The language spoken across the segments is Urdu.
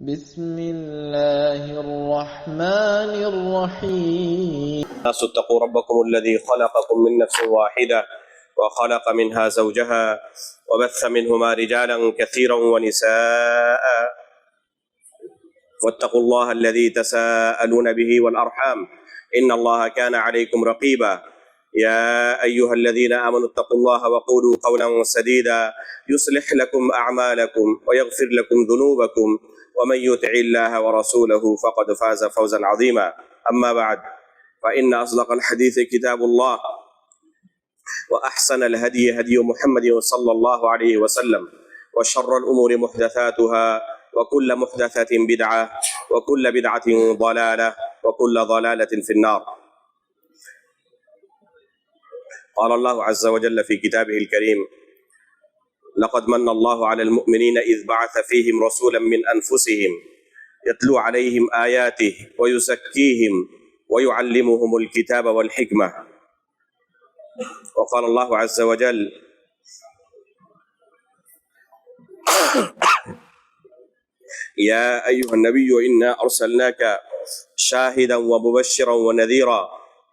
بسم الله الرحمن الرحيم. الناس اتقوا ربكم الذي خلقكم من نفس واحدة وخلق منها زوجها وبث منهما رجالا كثيرا ونساء واتقوا الله الذي تساءلون به والأرحام إن الله كان عليكم رقيبا يا أيها الذين آمنوا اتقوا الله وقولوا قولا سديدا يصلح لكم أعمالكم ويغفر لكم ذنوبكم ومن يطع الله ورسوله فقد فاز فوزا عظيما. أما بعد فإن أصدق الحديث كتاب الله وأحسن الهدي هدي محمد صلى الله عليه وسلم وشر الأمور محدثاتها وكل محدثة بدعة وكل بدعة ضلالة وكل ضلالة في النار. قال الله عز وجل في كتابه الكريم لقد من الله على المؤمنين إذ بعث فيهم رسولا من أنفسهم يتلو عليهم آياته ويزكيهم ويعلمهم الكتاب والحكمة. وقال الله عز وجل يا أيها النبي إنا أرسلناك شاهدا ومبشرا ونذيرا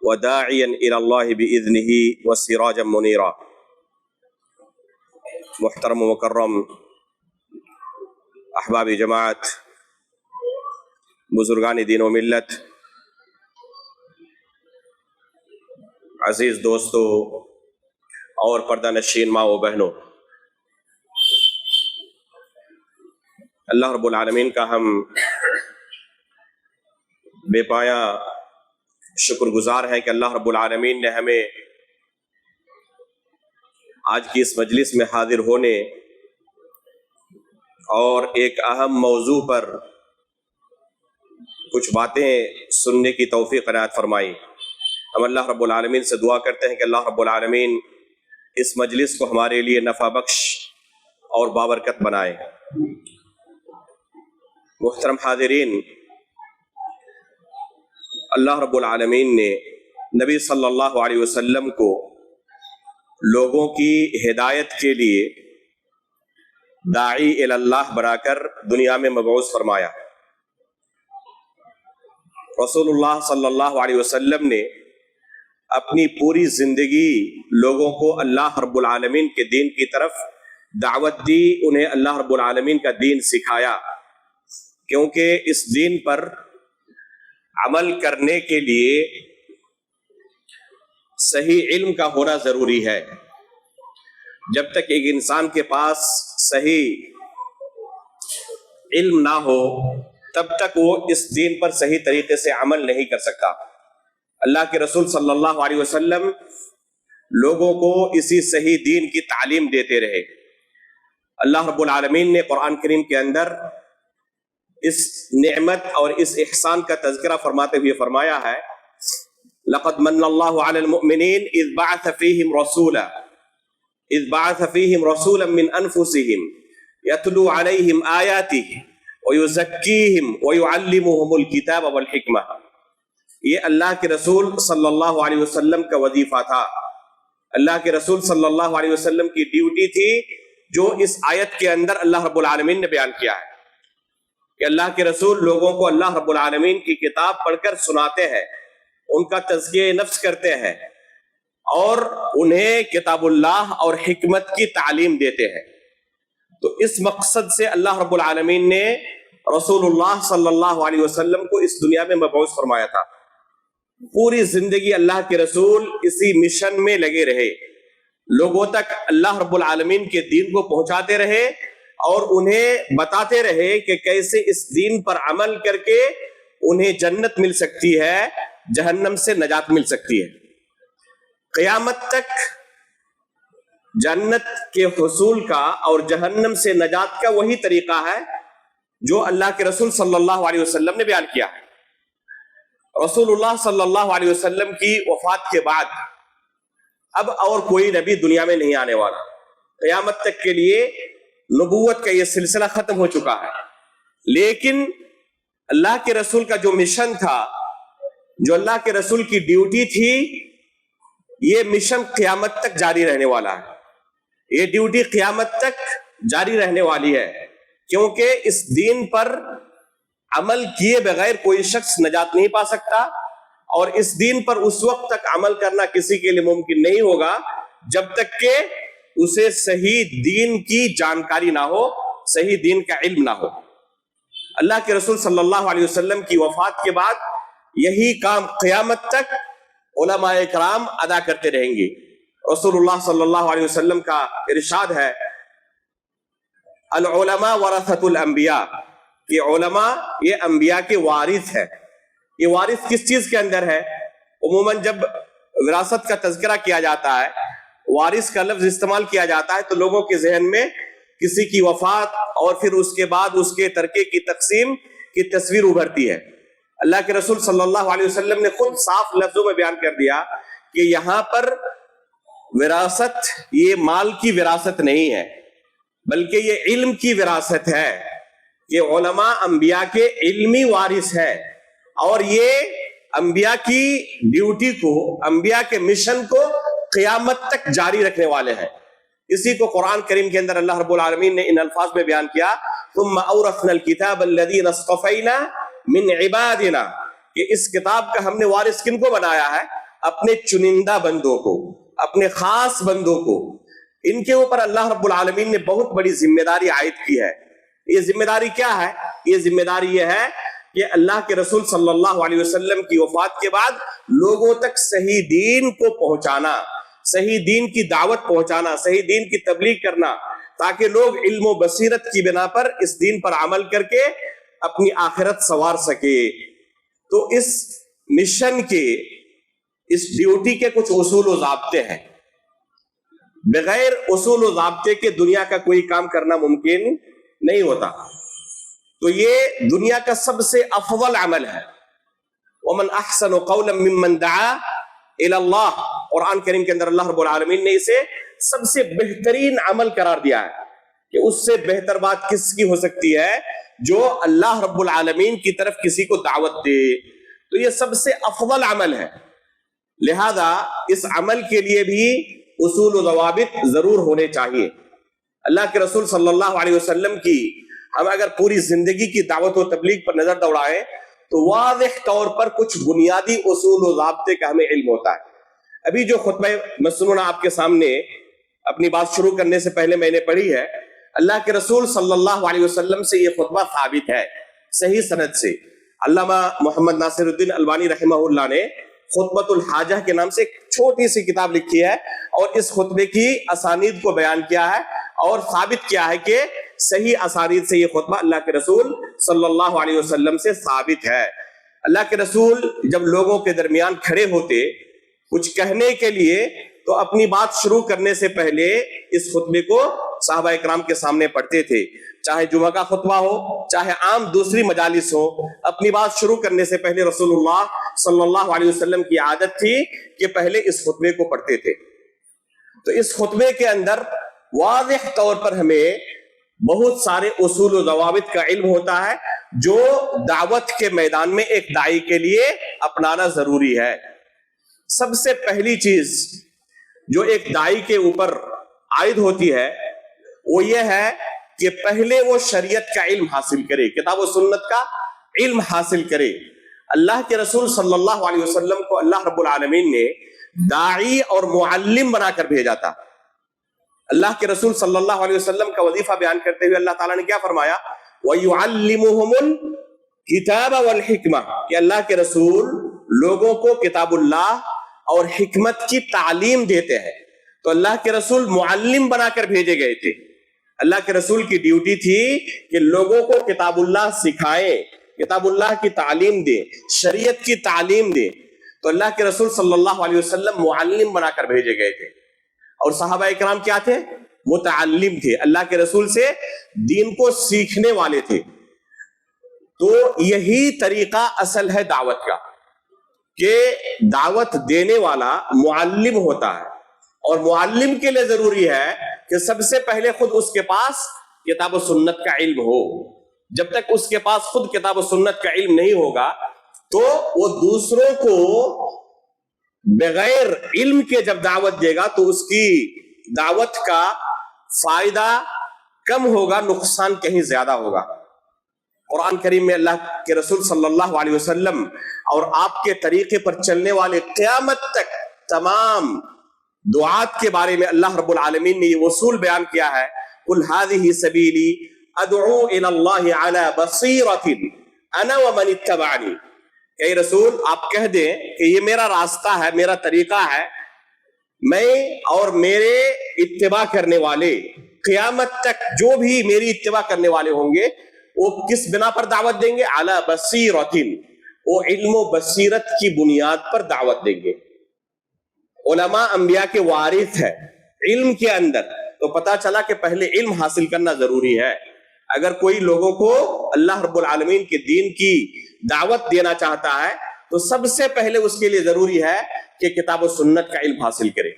وداعيا إلى الله بإذنه وسراجا منيرا. محترم و مکرم احباب جماعت، بزرگان دین و ملت، عزیز دوستو اور پردہ نشین ماں و بہنوں، اللہ رب العالمین کا ہم بے پایا شکر گزار ہیں کہ اللہ رب العالمین نے ہمیں آج کی اس مجلس میں حاضر ہونے اور ایک اہم موضوع پر کچھ باتیں سننے کی توفیق عنایت فرمائی۔ ہم اللہ رب العالمین سے دعا کرتے ہیں کہ اللہ رب العالمین اس مجلس کو ہمارے لیے نفع بخش اور بابرکت بنائے۔ محترم حاضرین، اللہ رب العالمین نے نبی صلی اللہ علیہ وسلم کو لوگوں کی ہدایت کے لیے داعی الی اللہ بنا کر دنیا میں مبعوث فرمایا۔ رسول اللہ صلی اللہ علیہ وسلم نے اپنی پوری زندگی لوگوں کو اللہ رب العالمین کے دین کی طرف دعوت دی، انہیں اللہ رب العالمین کا دین سکھایا، کیونکہ اس دین پر عمل کرنے کے لیے صحیح علم کا ہونا ضروری ہے۔ جب تک ایک انسان کے پاس صحیح علم نہ ہو تب تک وہ اس دین پر صحیح طریقے سے عمل نہیں کر سکتا۔ اللہ کے رسول صلی اللہ علیہ وسلم لوگوں کو اسی صحیح دین کی تعلیم دیتے رہے۔ اللہ رب العالمین نے قرآن کریم کے اندر اس نعمت اور اس احسان کا تذکرہ فرماتے ہوئے فرمایا ہے لقد من اللہ علی المؤمنین اذ بعث فیہم رسولا من انفسہم یتلو علیہم آیاتہ ویزکیہم ویعلمہم الکتاب والحکمہ۔ یہ اللہ کے رسول صلی اللہ علیہ وسلم کا وظیفہ تھا، اللہ کے رسول صلی اللہ علیہ وسلم کی ڈیوٹی تھی، جو اس آیت کے اندر اللہ رب العالمین نے بیان کیا ہے کہ اللہ کے رسول لوگوں کو اللہ رب العالمین کی کتاب پڑھ کر سناتے ہیں، ان کا تزکیہ نفس کرتے ہیں اور انہیں کتاب اللہ اور حکمت کی تعلیم دیتے ہیں۔ تو اس مقصد سے اللہ رب العالمین نے رسول اللہ صلی اللہ علیہ وسلم کو اس دنیا میں مبعوث فرمایا تھا۔ پوری زندگی اللہ کے رسول اسی مشن میں لگے رہے، لوگوں تک اللہ رب العالمین کے دین کو پہنچاتے رہے اور انہیں بتاتے رہے کہ کیسے اس دین پر عمل کر کے انہیں جنت مل سکتی ہے، جہنم سے نجات مل سکتی ہے۔ قیامت تک جنت کے حصول کا اور جہنم سے نجات کا وہی طریقہ ہے جو اللہ کے رسول صلی اللہ علیہ وسلم نے بیان کیا ہے۔ رسول اللہ صلی اللہ علیہ وسلم کی وفات کے بعد اب اور کوئی نبی دنیا میں نہیں آنے والا۔ قیامت تک کے لیے نبوت کا یہ سلسلہ ختم ہو چکا ہے، لیکن اللہ کے رسول کا جو مشن تھا، جو اللہ کے رسول کی ڈیوٹی تھی، یہ مشن قیامت تک جاری رہنے والا ہے، یہ ڈیوٹی قیامت تک جاری رہنے والی ہے، کیونکہ اس دین پر عمل کیے بغیر کوئی شخص نجات نہیں پا سکتا، اور اس دین پر اس وقت تک عمل کرنا کسی کے لیے ممکن نہیں ہوگا جب تک کہ اسے صحیح دین کی جانکاری نہ ہو، صحیح دین کا علم نہ ہو۔ اللہ کے رسول صلی اللہ علیہ وسلم کی وفات کے بعد یہی کام قیامت تک علماء کرام ادا کرتے رہیں گے۔ رسول اللہ صلی اللہ علیہ وسلم کا ارشاد ہے، العلماء ورثۃ الانبیاء، کہ علماء یہ انبیاء کے وارث ہے۔ یہ وارث کس چیز کے اندر ہے؟ عموماً جب وراثت کا تذکرہ کیا جاتا ہے، وارث کا لفظ استعمال کیا جاتا ہے، تو لوگوں کے ذہن میں کسی کی وفات اور پھر اس کے بعد اس کے ترکے کی تقسیم کی تصویر ابھرتی ہے۔ اللہ کے رسول صلی اللہ علیہ وسلم نے خود صاف لفظوں میں بیان کر دیا کہ یہاں پر وراثت یہ مال کی وراثت نہیں ہے، بلکہ یہ علم کی وراثت ہے، کہ علماء انبیاء کے علمی وارث ہے، اور یہ انبیاء کی ڈیوٹی کو، انبیاء کے مشن کو قیامت تک جاری رکھنے والے ہیں۔ اسی کو قرآن کریم کے اندر اللہ رب العالمین نے ان الفاظ میں بیان کیا، ثم اورثنا الکتاب الذین اصطفینا من عبادنا، کہ اس کتاب کا ہم نے وارث کن کو بنایا ہے؟ اپنے چنندہ بندوں کو، اپنے خاص بندوں کو۔ ان کے اوپر اللہ رب العالمین نے بہت بڑی ذمہ داری عائد کی ہے۔ یہ ذمہ داری کیا ہے؟ یہ ذمہ داری یہ ہے کہ اللہ کے رسول صلی اللہ علیہ وسلم کی وفات کے بعد لوگوں تک صحیح دین کو پہنچانا، صحیح دین کی دعوت پہنچانا، صحیح دین کی تبلیغ کرنا، تاکہ لوگ علم و بصیرت کی بنا پر اس دین پر عمل کر کے اپنی آخرت سنوار سکے۔ تو اس مشن کے، اس ڈیوٹی کے کچھ اصول و ضابطے ہیں۔ بغیر اصول و ضابطے کے دنیا کا کوئی کام کرنا ممکن نہیں ہوتا۔ تو یہ دنیا کا سب سے افضل عمل ہے۔ وَمَنْ أَحْسَنُ قَوْلًا مِّمَّنْ دَعَا إِلَى اللَّهِ، قرآن کریم کے اندر اللہ رب العالمین نے اسے سب سے بہترین عمل قرار دیا ہے، کہ اس سے بہتر بات کس کی ہو سکتی ہے جو اللہ رب العالمین کی طرف کسی کو دعوت دے۔ تو یہ سب سے افضل عمل ہے، لہذا اس عمل کے لیے بھی اصول و ضوابط ضرور ہونے چاہیے۔ اللہ کے رسول صلی اللہ علیہ وسلم کی ہم اگر پوری زندگی کی دعوت و تبلیغ پر نظر دوڑائیں تو واضح طور پر کچھ بنیادی اصول و ضابطے کا ہمیں علم ہوتا ہے۔ ابھی جو خطبہ مسنونہ آپ کے سامنے اپنی بات شروع کرنے سے پہلے میں نے پڑھی ہے، اللہ کے رسول صلی اللہ علیہ وسلم سے یہ خطبہ ثابت ہے صحیح سند سے۔ علامہ محمد ناصر الدین البانی رحمہ اللہ نے خطبۃ الحاجہ کے نام سے ایک چھوٹی سی کتاب لکھی ہے، اور اس خطبے کی اسانید کو بیان کیا ہے اور ثابت کیا ہے کہ صحیح اسانید سے یہ خطبہ اللہ کے رسول صلی اللہ علیہ وسلم سے ثابت ہے۔ اللہ کے رسول جب لوگوں کے درمیان کھڑے ہوتے کچھ کہنے کے لیے تو اپنی بات شروع کرنے سے پہلے اس خطبے کو صحابہ اکرام کے سامنے پڑھتے تھے، چاہے جمعہ کا خطبہ ہو، چاہے عام دوسری مجالس ہو۔ اپنی بات شروع کرنے سے پہلے رسول اللہ صلی اللہ علیہ وسلم کی عادت تھی کہ پہلے اس خطبے کو پڑھتے تھے۔ تو اس خطبے کے اندر واضح طور پر ہمیں بہت سارے اصول و ضوابط کا علم ہوتا ہے جو دعوت کے میدان میں ایک داعی کے لیے اپنانا ضروری ہے۔ سب سے پہلی چیز جو ایک داعی کے اوپر عائد ہوتی ہے وہ یہ ہے کہ پہلے وہ شریعت کا علم حاصل کرے، کتاب و سنت کا علم حاصل کرے۔ اللہ کے رسول صلی اللہ علیہ وسلم کو اللہ رب العالمین نے داعی اور معلم بنا کر بھیجا تھا۔ اللہ کے رسول صلی اللہ علیہ وسلم کا وظیفہ بیان کرتے ہوئے اللہ تعالیٰ نے کیا فرمایا؟ وَيُعَلِّمُهُمُ الْكِتَابَ وَالْحِكْمَةَ، کہ اللہ کے رسول لوگوں کو کتاب اللہ اور حکمت کی تعلیم دیتے ہیں۔ تو اللہ کے رسول معلم بنا کر بھیجے گئے تھے۔ اللہ کے رسول کی ڈیوٹی تھی کہ لوگوں کو کتاب اللہ سکھائیں، کتاب اللہ کی تعلیم دیں، شریعت کی تعلیم دیں۔ تو اللہ کے رسول صلی اللہ علیہ وسلم معلم بنا کر بھیجے گئے تھے، اور صحابہ اکرام کیا تھے؟ متعلم تھے، اللہ کے رسول سے دین کو سیکھنے والے تھے۔ تو یہی طریقہ اصل ہے دعوت کا، کہ دعوت دینے والا معلم ہوتا ہے، اور معلم کے لیے ضروری ہے کہ سب سے پہلے خود اس کے پاس کتاب و سنت کا علم ہو۔ جب تک اس کے پاس خود کتاب و سنت کا علم نہیں ہوگا تو وہ دوسروں کو بغیر علم کے جب دعوت دے گا تو اس کی دعوت کا فائدہ کم ہوگا، نقصان کہیں زیادہ ہوگا۔ قرآن کریم میں اللہ کے رسول صلی اللہ علیہ وسلم اور آپ کے طریقے پر چلنے والے قیامت تک تمام دعات کے بارے میں اللہ رب العالمین نے یہ اصول بیان کیا ہے، قُلْ هَذِهِ سَبِيلِي أَدْعُو إِلَى اللَّهِ عَلَى بَصِيرَةٍ أَنَا وَمَنِ اتَّبَعَنِي۔ اے رسول آپ کہہ دیں کہ یہ میرا راستہ ہے، میرا طریقہ ہے، میں اور میرے اتباع کرنے والے قیامت تک جو بھی میری اتباع کرنے والے ہوں گے وہ کس بنا پر دعوت دیں گے؟ علی بصیرۃ، وہ علم و بصیرت کی بنیاد پر دعوت دیں گے۔ علماء انبیاء کے وارث ہے علم کے اندر، تو پتا چلا کہ پہلے علم حاصل کرنا ضروری ہے۔ اگر کوئی لوگوں کو اللہ رب العالمین کے دین کی دعوت دینا چاہتا ہے تو سب سے پہلے اس کے لیے ضروری ہے کہ کتاب و سنت کا علم حاصل کرے۔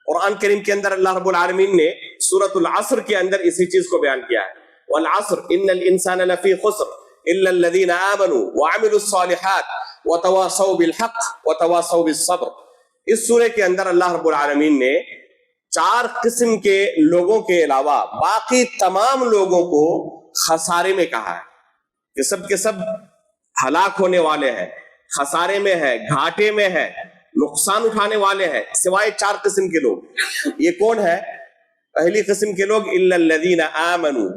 قرآن کریم کے اندر اللہ رب العالمین نے سورۃ العصر کے اندر اسی چیز کو بیان کیا ہے، والعصر ان الانسان لفی خسر الا الذین آمنوا وعملوا الصالحات وتواصوا بالحق وتواصوا بالصبر۔ اس سورے کے اندر اللہ رب العالمین نے 4 قسم کے لوگوں کے علاوہ باقی تمام لوگوں کو خسارے میں کہا ہے کہ سب کے سب ہلاک ہونے والے ہیں، خسارے میں ہے، گھاٹے میں ہے، نقصان اٹھانے والے ہیں، سوائے 4 قسم کے لوگ۔ یہ کون ہے؟ پہلی قسم کے لوگ الا الذین آمنوا،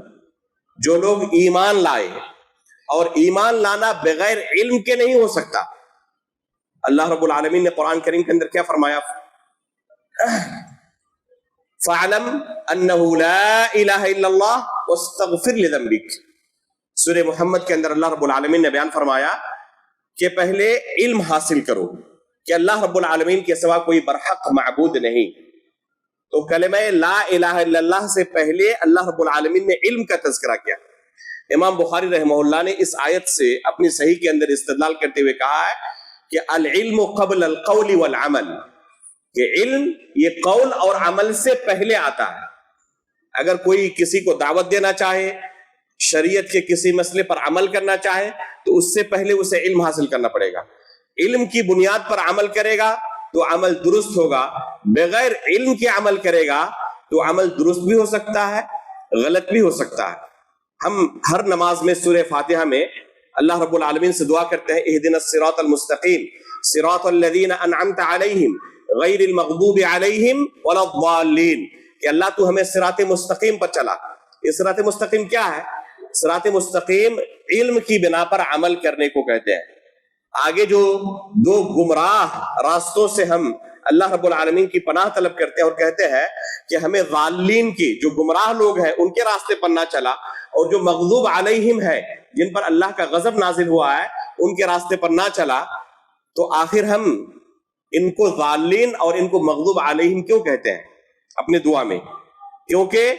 جو لوگ ایمان لائے، اور ایمان لانا بغیر علم کے نہیں ہو سکتا۔ اللہ رب العالمین نے قرآن کریم کے اندر کیا فرمایا؟ فَاعْلَمْ أَنَّهُ لَا إِلَهَ إِلَّا اللَّهُ وَاسْتَغْفِرْ لِذَنبِكَ۔ سورہ محمد کے اندر اللہ رب العالمین نے بیان فرمایا کہ پہلے علم حاصل کرو کہ اللہ رب العالمین کے سوا کوئی برحق معبود نہیں۔ تو کلمہ لا الہ الا اللہ سے پہلے اللہ رب العالمین نے علم کا تذکرہ کیا۔ امام بخاری رحمہ اللہ نے اس آیت سے اپنی صحیح کے اندر استدلال کرتے ہوئے کہا ہے کہ العلم قبل القول والعمل، کہ علم یہ قول اور عمل سے پہلے آتا ہے۔ اگر کوئی کسی کو دعوت دینا چاہے، شریعت کے کسی مسئلے پر عمل کرنا چاہے تو اس سے پہلے اسے علم حاصل کرنا پڑے گا۔ علم کی بنیاد پر عمل کرے گا تو عمل درست ہوگا، بغیر علم کے عمل کرے گا تو عمل درست بھی ہو سکتا ہے، غلط بھی ہو سکتا ہے۔ ہم ہر نماز میں سورہ فاتحہ میں اللہ رب العالمین سے دعا کرتے ہیں اہدنا الصراط المستقیم صراط الذین انعمت علیہم غیر المغضوب علیہم ولا الضالین، کہ اللہ تو ہمیں صراط مستقیم پر چلا۔ یہ صراط مستقیم کیا ہے؟ صراط مستقیم علم کی بنا پر عمل کرنے کو کہتے ہیں۔ آگے جو 2 گمراہ راستوں سے ہم اللہ رب العالمین کی پناہ طلب کرتے ہیں اور کہتے ہیں کہ ہمیں ضالین کی، جو گمراہ لوگ ہیں ان کے راستے پر نہ چلا، اور جو مغضوب علیہم ہے جن پر اللہ کا غضب نازل ہوا ہے ان کے راستے پر نہ چلا، تو آخر ہم ان کو ضالین اور ان کو مغضوب علیہم کیوں کہتے ہیں اپنے دعا میں؟ کیونکہ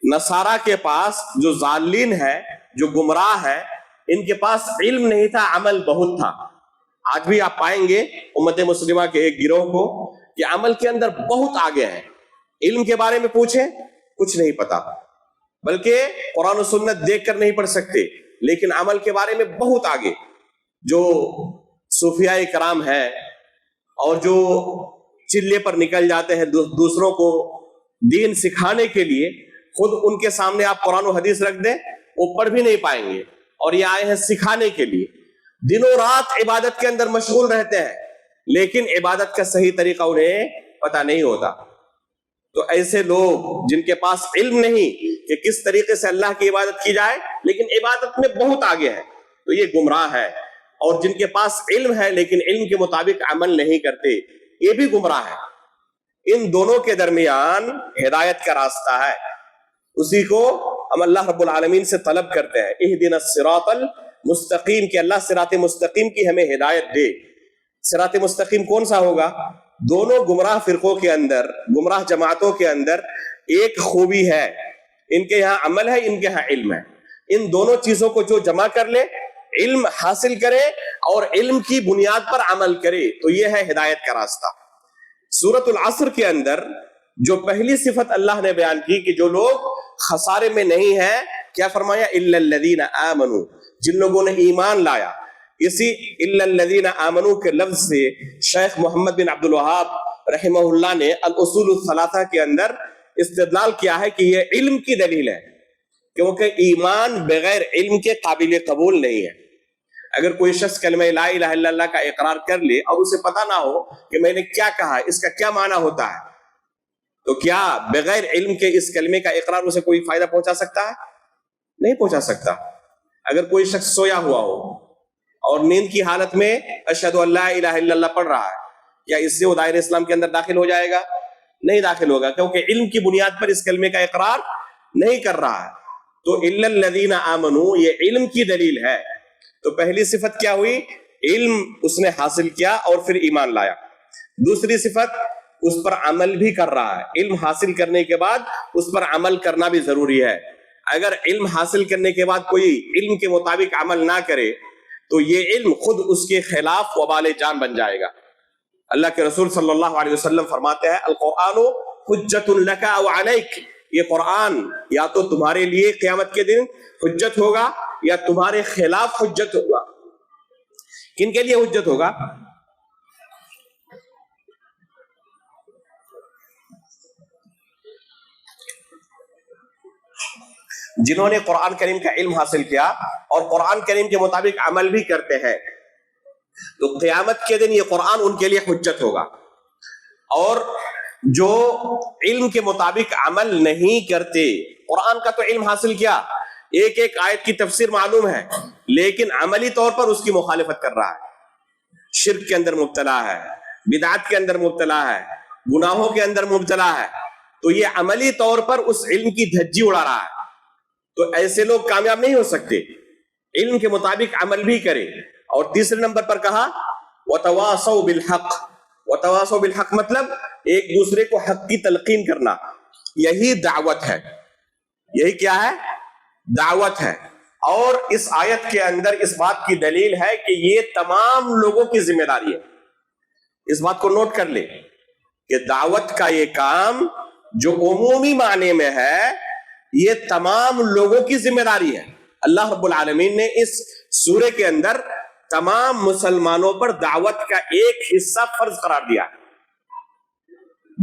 نصارہ کے پاس جو ضالین ہے، جو گمراہ ہے، ان کے پاس علم نہیں تھا، عمل بہت تھا۔ آج بھی آپ پائیں گے امت مسلمہ کے ایک گروہ کو کہ عمل کے اندر بہت آگے ہے، علم کے بارے میں پوچھیں کچھ نہیں پتا، بلکہ قرآن و سنت دیکھ کر نہیں پڑھ سکتے، لیکن عمل کے بارے میں بہت آگے۔ جو صوفیاء کرام ہیں اور جو چلے پر نکل جاتے ہیں دوسروں کو دین سکھانے کے لیے، خود ان کے سامنے آپ قرآن و حدیث رکھ دیں وہ پڑھ بھی نہیں پائیں گے، اور یہ آئے ہیں سکھانے کے لیے۔ دنوں رات عبادت کے اندر مشغول رہتے ہیں، لیکن عبادت کا صحیح طریقہ انہیں پتہ نہیں ہوتا۔ تو ایسے لوگ جن کے پاس علم نہیں کہ کس طریقے سے اللہ کی عبادت کی جائے، لیکن عبادت میں بہت آگے ہے، تو یہ گمراہ ہے۔ اور جن کے پاس علم ہے لیکن علم کے مطابق عمل نہیں کرتے، یہ بھی گمراہ ہے۔ ان دونوں کے درمیان ہدایت کا راستہ ہے، اسی کو ہم اللہ رب العالمین سے طلب کرتے ہیں اہدنا الصراط المستقیم، کہ اللہ صراط مستقیم کی ہمیں ہدایت دے۔ صراط مستقیم کون سا ہوگا؟ دونوں گمراہ فرقوں کے اندر، گمراہ جماعتوں کے اندر ایک خوبی ہے، ان کے یہاں عمل ہے، ان کے یہاں علم ہے۔ ان دونوں چیزوں کو جو جمع کر لے، علم حاصل کرے اور علم کی بنیاد پر عمل کرے، تو یہ ہے ہدایت کا راستہ۔ سورۃ العصر کے اندر جو پہلی صفت اللہ نے بیان کی کہ جو لوگ خسارے میں نہیں ہیں، کیا فرمایا؟ الا الذین آمنوا، جن لوگوں نے ایمان لایا۔ اسی الا الذین آمنوا کے لفظ سے شیخ محمد بن عبد الوہاب رحمہ اللہ نے الاصول الثلاثہ کے اندر استدلال کیا ہے کہ یہ علم کی دلیل ہے، کیونکہ ایمان بغیر علم کے قابل قبول نہیں ہے۔ اگر کوئی شخص کلمہ لا الہ الا اللہ کا اقرار کر لے اور اسے پتہ نہ ہو کہ میں نے کیا کہا، اس کا کیا معنی ہوتا ہے، تو کیا بغیر علم کے اس کلمے کا اقرار اسے کوئی فائدہ پہنچا سکتا ہے؟ نہیں پہنچا سکتا۔ اگر کوئی شخص سویا ہوا ہو اور نیند کی حالت میں اشہد ان لا الہ الا اللہ پڑھ رہا ہے، کیا اس سے وہ دائرہ اسلام کے اندر داخل ہو جائے گا؟ نہیں داخل ہوگا، کیونکہ علم کی بنیاد پر اس کلمے کا اقرار نہیں کر رہا ہے۔ تو الا الذین آمنوا یہ علم کی دلیل ہے۔ تو پہلی صفت کیا ہوئی؟ علم اس نے حاصل کیا اور پھر ایمان لایا۔ دوسری صفت اس پر عمل بھی کر رہا ہے۔ علم حاصل کرنے کے بعد اس پر عمل کرنا بھی ضروری ہے۔ اگر علم حاصل کرنے کے بعد کوئی علم کے مطابق عمل نہ کرے تو یہ علم خود اس کے خلاف وبال جان بن جائے گا۔ اللہ کے رسول صلی اللہ علیہ وسلم فرماتے ہیں القرآن حجت لک او علیک، یہ قرآن یا تو تمہارے لیے قیامت کے دن حجت ہوگا یا تمہارے خلاف حجت ہوگا۔ کن کے لیے حجت ہوگا؟ جنہوں نے قرآن کریم کا علم حاصل کیا اور قرآن کریم کے مطابق عمل بھی کرتے ہیں، تو قیامت کے دن یہ قرآن ان کے لیے حجت ہوگا۔ اور جو علم کے مطابق عمل نہیں کرتے، قرآن کا تو علم حاصل کیا، ایک ایک آیت کی تفسیر معلوم ہے، لیکن عملی طور پر اس کی مخالفت کر رہا ہے، شرک کے اندر مبتلا ہے، بدعت کے اندر مبتلا ہے، گناہوں کے اندر مبتلا ہے، تو یہ عملی طور پر اس علم کی دھجی اڑا رہا ہے۔ تو ایسے لوگ کامیاب نہیں ہو سکتے، علم کے مطابق عمل بھی کرے۔ اور تیسرے نمبر پر کہا وَتَوَاصَوْا بِالْحَقِّ، وَتَوَاصَوْا بِالْحَقِّ مطلب ایک دوسرے کو حق کی تلقین کرنا، یہی دعوت ہے۔ یہی کیا ہے؟ دعوت ہے۔ اور اس آیت کے اندر اس بات کی دلیل ہے کہ یہ تمام لوگوں کی ذمہ داری ہے۔ اس بات کو نوٹ کر لے کہ دعوت کا یہ کام جو عمومی معنی میں ہے، یہ تمام لوگوں کی ذمہ داری ہے۔ اللہ رب العالمین نے اس سورے کے اندر تمام مسلمانوں پر دعوت کا ایک حصہ فرض قرار دیا ہے۔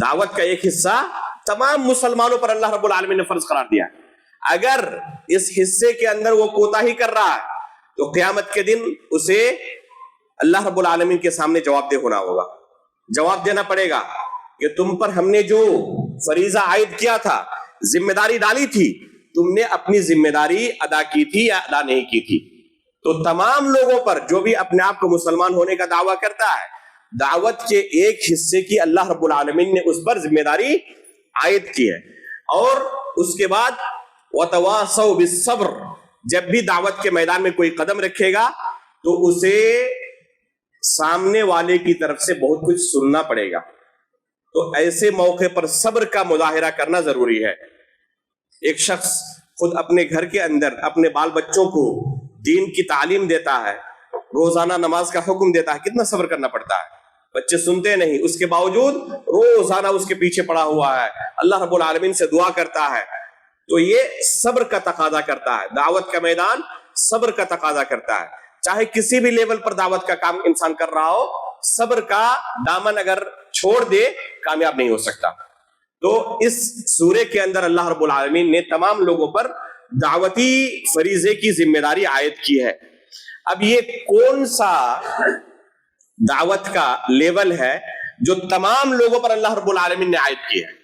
دعوت کا ایک حصہ تمام مسلمانوں پر اللہ رب العالمین نے فرض قرار دیا ہے۔ اگر اس حصے کے اندر وہ کوتاہی کر رہا ہے تو قیامت کے دن اسے اللہ رب العالمین کے سامنے جواب دہ ہونا ہوگا، جواب دینا پڑے گا کہ تم پر ہم نے جو فریضہ عائد کیا تھا، ذمہ داری ڈالی تھی، تم نے اپنی ذمہ داری ادا کی تھی یا ادا نہیں کی تھی۔ تو تمام لوگوں پر جو بھی اپنے آپ کو مسلمان ہونے کا دعویٰ کرتا ہے، دعوت کے ایک حصے کی اللہ رب العالمین نے اس پر ذمہ داری عائد کی ہے۔ اور اس کے بعد وَتَوَاصَوْا بِالصَّبْرِ، جب بھی دعوت کے میدان میں کوئی قدم رکھے گا تو اسے سامنے والے کی طرف سے بہت کچھ سننا پڑے گا۔ تو ایسے موقع پر صبر کا مظاہرہ کرنا ضروری ہے۔ ایک شخص خود اپنے گھر کے اندر اپنے بال بچوں کو دین کی تعلیم دیتا ہے، روزانہ نماز کا حکم دیتا ہے، کتنا صبر کرنا پڑتا ہے۔ بچے سنتے نہیں، اس کے باوجود روزانہ اس کے پیچھے پڑا ہوا ہے، اللہ رب العالمین سے دعا کرتا ہے۔ تو یہ صبر کا تقاضا کرتا ہے۔ دعوت کا میدان صبر کا تقاضا کرتا ہے۔ چاہے کسی بھی لیول پر دعوت کا کام انسان کر رہا ہو، صبر کا دامن اگر چھوڑ دے کامیاب نہیں ہو سکتا۔ تو اس سورے کے اندر اللہ رب العالمین نے تمام لوگوں پر دعوتی فریضے کی ذمہ داری عائد کی ہے۔ اب یہ کون سا دعوت کا لیول ہے جو تمام لوگوں پر اللہ رب العالمین نے عائد کی ہے؟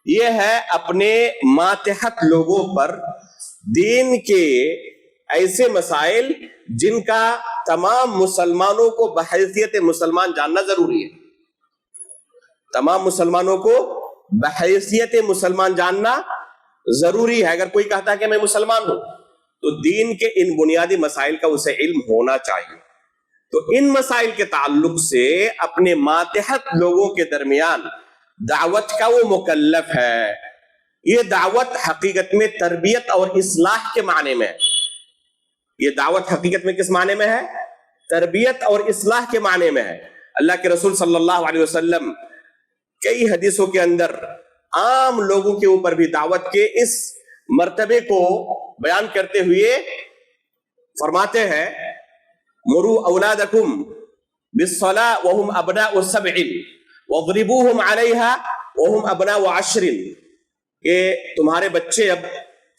یہ ہے اپنے ماتحت لوگوں پر دین کے ایسے مسائل جن کا تمام مسلمانوں کو بحیثیت مسلمان جاننا ضروری ہے۔ تمام مسلمانوں کو بحیثیت مسلمان جاننا ضروری ہے۔ اگر کوئی کہتا ہے کہ میں مسلمان ہوں تو دین کے ان بنیادی مسائل کا اسے علم ہونا چاہیے۔ تو ان مسائل کے تعلق سے اپنے ماتحت لوگوں کے درمیان دعوت کا وہ مکلف ہے۔ یہ دعوت حقیقت میں تربیت اور اصلاح کے معنی میں ہے۔ یہ دعوت حقیقت میں کس معنی میں ہے؟ تربیت اور اصلاح کے معنی میں ہے۔ اللہ کے رسول صلی اللہ علیہ وسلم کئی حدیثوں کے اندر عام لوگوں کے اوپر بھی دعوت کے اس مرتبے کو بیان کرتے ہوئے فرماتے ہیں مروا اولادکم بالصلاۃ وهم ابناء 7 واضربوهم علیہا وهم ابناء 10، کہ تمہارے بچے اب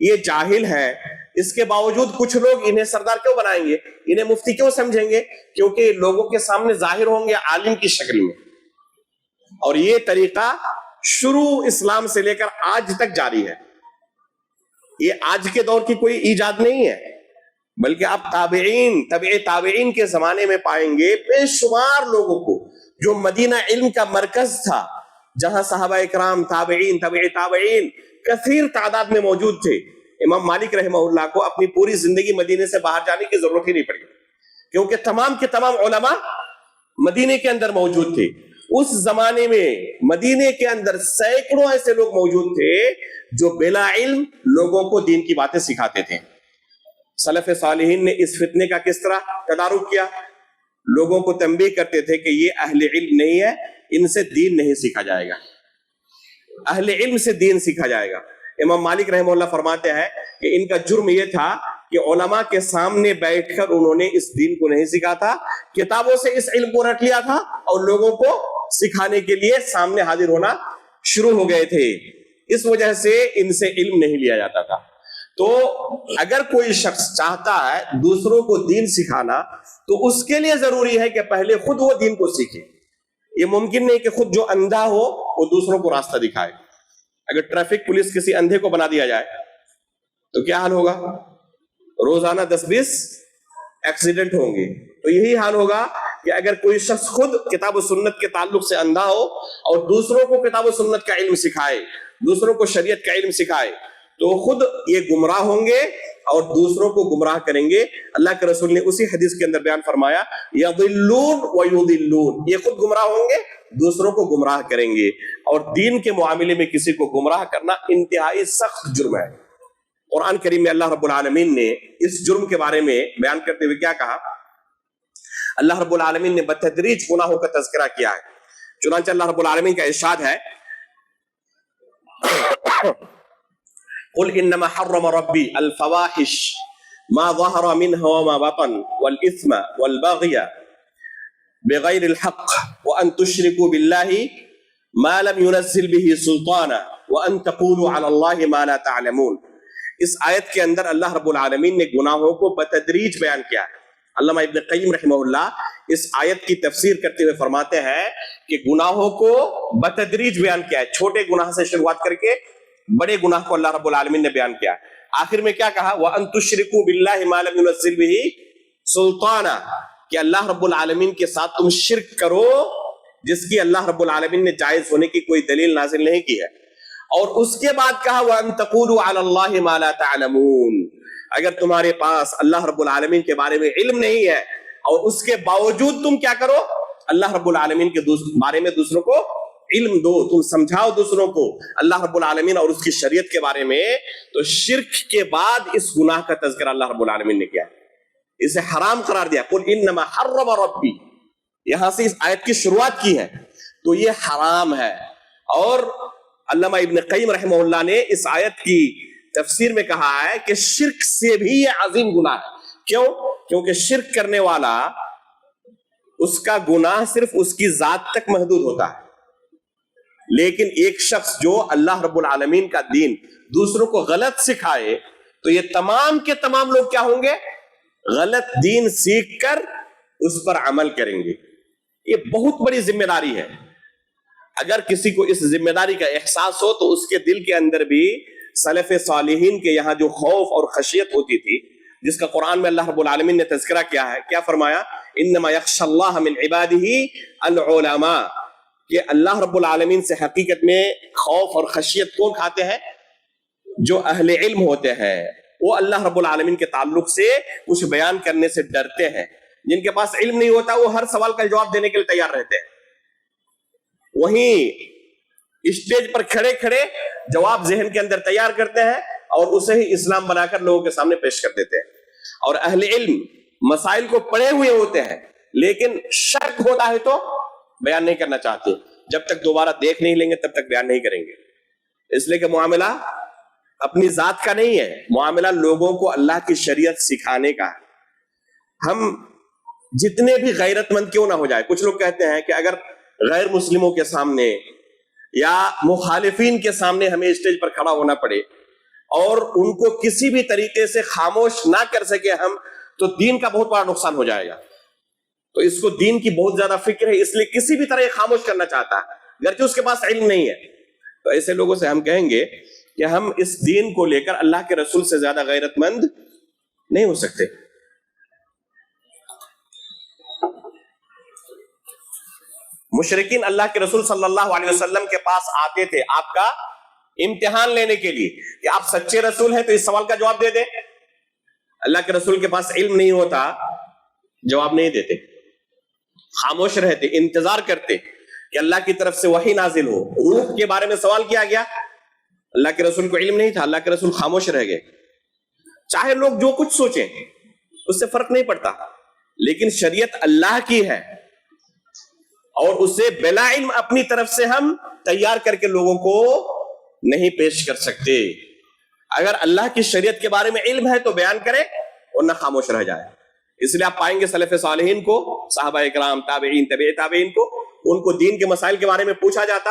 یہ جاہل ہے، اس کے باوجود کچھ لوگ انہیں سردار کیوں بنائیں گے، انہیں مفتی کیوں سمجھیں گے؟ کیونکہ لوگوں کے سامنے ظاہر ہوں گے عالم کی شکل میں. اور یہ طریقہ شروع اسلام سے لے کر آج تک جاری ہے. یہ آج کے دور کی کوئی ایجاد نہیں ہے، بلکہ آپ تابعین تابعین کے زمانے میں پائیں گے بے شمار لوگوں کو جو مدینہ علم کا مرکز تھا، جہاں صحابہ اکرام، تابعین، تابعین کثیر تعداد میں موجود تھے. امام مالک رحمہ اللہ کو اپنی پوری زندگی مدینے سے باہر جانے کی ضرورت ہی نہیں پڑی، کیونکہ تمام کے تمام علماء مدینے کے اندر موجود تھے. اس زمانے میں مدینے کے اندر سینکڑوں ایسے لوگ موجود تھے جو بلا علم لوگوں کو دین کی باتیں سکھاتے تھے. سلف صالحین نے اس فتنے کا کس طرح تدارک کیا؟ لوگوں کو تنبیہ کرتے تھے کہ یہ اہل علم نہیں ہے، ان سے دین نہیں سیکھا جائے گا، اہل علم سے دین سیکھا جائے گا. امام مالک رحمہ اللہ فرماتے ہیں کہ ان کا جرم یہ تھا کہ علماء کے سامنے بیٹھ کر انہوں نے اس دین کو نہیں سیکھا تھا، کتابوں سے اس علم کو رٹ لیا تھا اور لوگوں کو سکھانے کے لیے سامنے حاضر ہونا شروع ہو گئے تھے. اس وجہ سے ان سے علم نہیں لیا جاتا تھا. تو اگر کوئی شخص چاہتا ہے دوسروں کو دین سکھانا تو اس کے لیے ضروری ہے کہ پہلے خود وہ دین کو سیکھے. یہ ممکن نہیں کہ خود جو اندھا ہو وہ دوسروں کو راستہ دکھائے. اگر ٹریفک پولیس کسی اندھے کو بنا دیا جائے تو کیا حال ہوگا؟ روزانہ 10-20 ایکسیڈنٹ ہوں گے. تو یہی حال ہوگا کہ اگر کوئی شخص خود کتاب و سنت کے تعلق سے اندھا ہو اور دوسروں کو کتاب و سنت کا علم سکھائے، دوسروں کو شریعت کا علم سکھائے، تو خود یہ گمراہ ہوں گے اور دوسروں کو گمراہ کریں گے. اللہ کے رسول نے اسی حدیث کے اندر بیان فرمایا یضلون ویضلون، یہ خود گمراہ ہوں گے، دوسروں کو گمراہ کریں گے. اور دین کے معاملے میں کسی کو گمراہ کرنا انتہائی سخت جرم ہے. قرآن کریم میں اللہ رب العالمین نے اس جرم کے بارے میں بیان کرتے ہوئے کیا کہا؟ اللہ رب العالمین نے بتدریج گناہوں کا تذکرہ کیا ہے. چنانچہ اللہ رب العالمین کا ارشاد ہے قل انما حرم ربی الفواحش ما ظهر منها وما بطن والاثم والبغي بغیر الحق وان تشركوا بالله ما لم ينزل به سلطانا وان تقولوا على الله ما لا تعلمون. اس آیت کے اندر اللہ رب العالمین نے گناہوں کو بتدریج بیان کیا ہے. علامہ ابن قیم رحمہ اللہ اس آیت کی تفسیر کرتے ہوئے فرماتے ہیں کہ گناہوں کو بتدریج بیان کیا ہے، چھوٹے گناہ سے شروعات کر کے بڑے گناہ کو اللہ رب العالمین نے بیان کیا. آخر میں کیا کہا؟ وَأَن تُشْرِكُوا بِاللَّهِ مَا لَمْ يُنَزِّلْ بِهِ سُلْطَانًا، کہ اللہ رب العالمین کے ساتھ تم شرک کرو جس کی اللہ رب العالمین نے جائز ہونے کی کوئی دلیل نازل نہیں کی ہے. اور اس کے بعد کہا وَأَن تَقُولُوا عَلَى اللَّهِ مَا لَا تَعْلَمُونَ، اگر تمہارے پاس اللہ رب العالمین کے بارے میں علم نہیں ہے اور اس کے باوجود تم کیا کرو؟ اللہ رب العالمین کے بارے میں دوسروں کو علم دو، تم سمجھاؤ دوسروں کو اللہ رب العالمین اور اس کی شریعت کے بارے میں. تو شرک کے بعد اس گناہ کا تذکرہ اللہ رب العالمین نے کیا، اسے حرام قرار دیا. قل انما حرم ربی، یہاں سے اس آیت کی شروعات کی ہے، تو یہ حرام ہے. اور علامہ ابن قیم رحمہ اللہ نے اس آیت کی تفسیر میں کہا ہے کہ شرک سے بھی یہ عظیم گناہ ہے. کیوں؟ کیونکہ شرک کرنے والا اس کا گناہ صرف اس کی ذات تک محدود ہوتا ہے، لیکن ایک شخص جو اللہ رب العالمین کا دین دوسروں کو غلط سکھائے تو یہ تمام کے تمام لوگ کیا ہوں گے؟ غلط دین سیکھ کر اس پر عمل کریں گے. یہ بہت بڑی ذمہ داری ہے. اگر کسی کو اس ذمہ داری کا احساس ہو تو اس کے دل کے اندر بھی سلف صالحین کے یہاں جو خوف اور خشیت ہوتی تھی، جس کا قرآن میں اللہ رب العالمین نے تذکرہ کیا ہے، کیا فرمایا؟ انما یخشی اللہ من عبادہ العلماء، کہ اللہ رب العالمین سے حقیقت میں خوف اور خشیت کون کھاتے ہیں؟ جو اہل علم ہوتے ہیں. وہ اللہ رب العالمین کے تعلق سے کچھ بیان کرنے سے ڈرتے ہیں. جن کے پاس علم نہیں ہوتا وہ ہر سوال کا جواب دینے کے لیے تیار رہتے ہیں، وہیں اسٹیج پر کھڑے کھڑے جواب ذہن کے اندر تیار کرتے ہیں اور اسے ہی اسلام بنا کر لوگوں کے سامنے پیش کر دیتے ہیں. اور اہل علم مسائل کو پڑھے ہوئے ہوتے ہیں لیکن شک ہوتا ہے تو بیان نہیں کرنا چاہتے. جب تک دوبارہ دیکھ نہیں لیں گے تب تک بیان نہیں کریں گے. اس لیے کہ معاملہ اپنی ذات کا نہیں ہے، معاملہ لوگوں کو اللہ کی شریعت سکھانے کا ہے. ہم جتنے بھی غیرت مند کیوں نہ ہو جائے، کچھ لوگ کہتے ہیں کہ اگر غیر مسلموں کے سامنے یا مخالفین کے سامنے ہمیں اسٹیج پر کھڑا ہونا پڑے اور ان کو کسی بھی طریقے سے خاموش نہ کر سکے ہم، تو دین کا بہت بڑا نقصان ہو جائے گا. تو اس کو دین کی بہت زیادہ فکر ہے، اس لیے کسی بھی طرح یہ خاموش کرنا چاہتا ہے گرچہ اس کے پاس علم نہیں ہے. تو ایسے لوگوں سے ہم کہیں گے کہ ہم اس دین کو لے کر اللہ کے رسول سے زیادہ غیرت مند نہیں ہو سکتے. مشرکین اللہ کے رسول صلی اللہ علیہ وسلم کے پاس آتے تھے آپ کا امتحان لینے کے لیے کہ آپ سچے رسول ہیں تو اس سوال کا جواب دے دیں. اللہ کے رسول کے پاس علم نہیں ہوتا، جواب نہیں دیتے، خاموش رہتے، انتظار کرتے کہ اللہ کی طرف سے وحی نازل ہو. روح کے بارے میں سوال کیا گیا، اللہ کے رسول کو علم نہیں تھا، اللہ کے رسول خاموش رہ گئے. چاہے لوگ جو کچھ سوچیں اس سے فرق نہیں پڑتا، لیکن شریعت اللہ کی ہے اور اسے بلا علم اپنی طرف سے ہم تیار کر کے لوگوں کو نہیں پیش کر سکتے. اگر اللہ کی شریعت کے بارے میں علم ہے تو بیان کرے اور نہ خاموش رہ جائے. اس لیے آپ پائیں گے سلف صالحین کو، صحابہ اکرام، تابعین، تبع تابعین کو، ان کو دین کے مسائل کے بارے میں پوچھا جاتا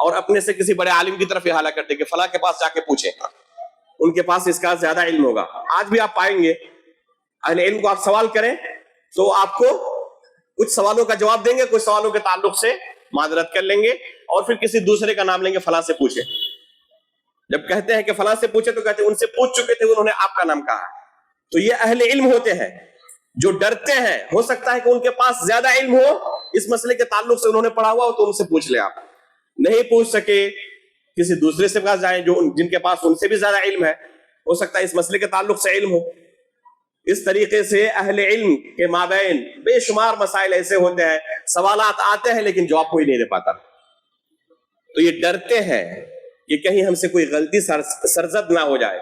اور اپنے سے کسی بڑے عالم کی طرف احالہ کرتے کہ فلاں کے پاس جا کے پوچھیں، ان کے پاس اس کا زیادہ علم ہوگا. آج بھی آپ پائیں گے اہل علم کو آپ سوال کریں تو آپ کو کچھ سوالوں کا جواب دیں گے، کچھ سوالوں کے تعلق سے معذرت کر لیں گے اور پھر کسی دوسرے کا نام لیں گے، فلاں سے پوچھیں. جب کہتے ہیں کہ فلاں سے پوچھے تو کہتے ہیں ان سے پوچھ چکے تھے، انہوں نے آپ کا نام کہا. تو یہ اہل علم ہوتے ہیں جو ڈرتے ہیں. ہو سکتا ہے کہ ان کے پاس زیادہ علم ہو اس مسئلے کے تعلق سے، انہوں نے پڑھا ہوا ہو تو ان سے پوچھ لیں. آپ نہیں پوچھ سکے کسی دوسرے سے پاس جائیں جو جن کے پاس ان سے بھی زیادہ علم ہے، ہو سکتا ہے اس مسئلے کے تعلق سے علم ہو. اس طریقے سے اہل علم کے مابین بے شمار مسائل ایسے ہوتے ہیں، سوالات آتے ہیں لیکن جواب کوئی نہیں دے پاتا. تو یہ ڈرتے ہیں کہ کہیں ہم سے کوئی غلطی سرزد نہ ہو جائے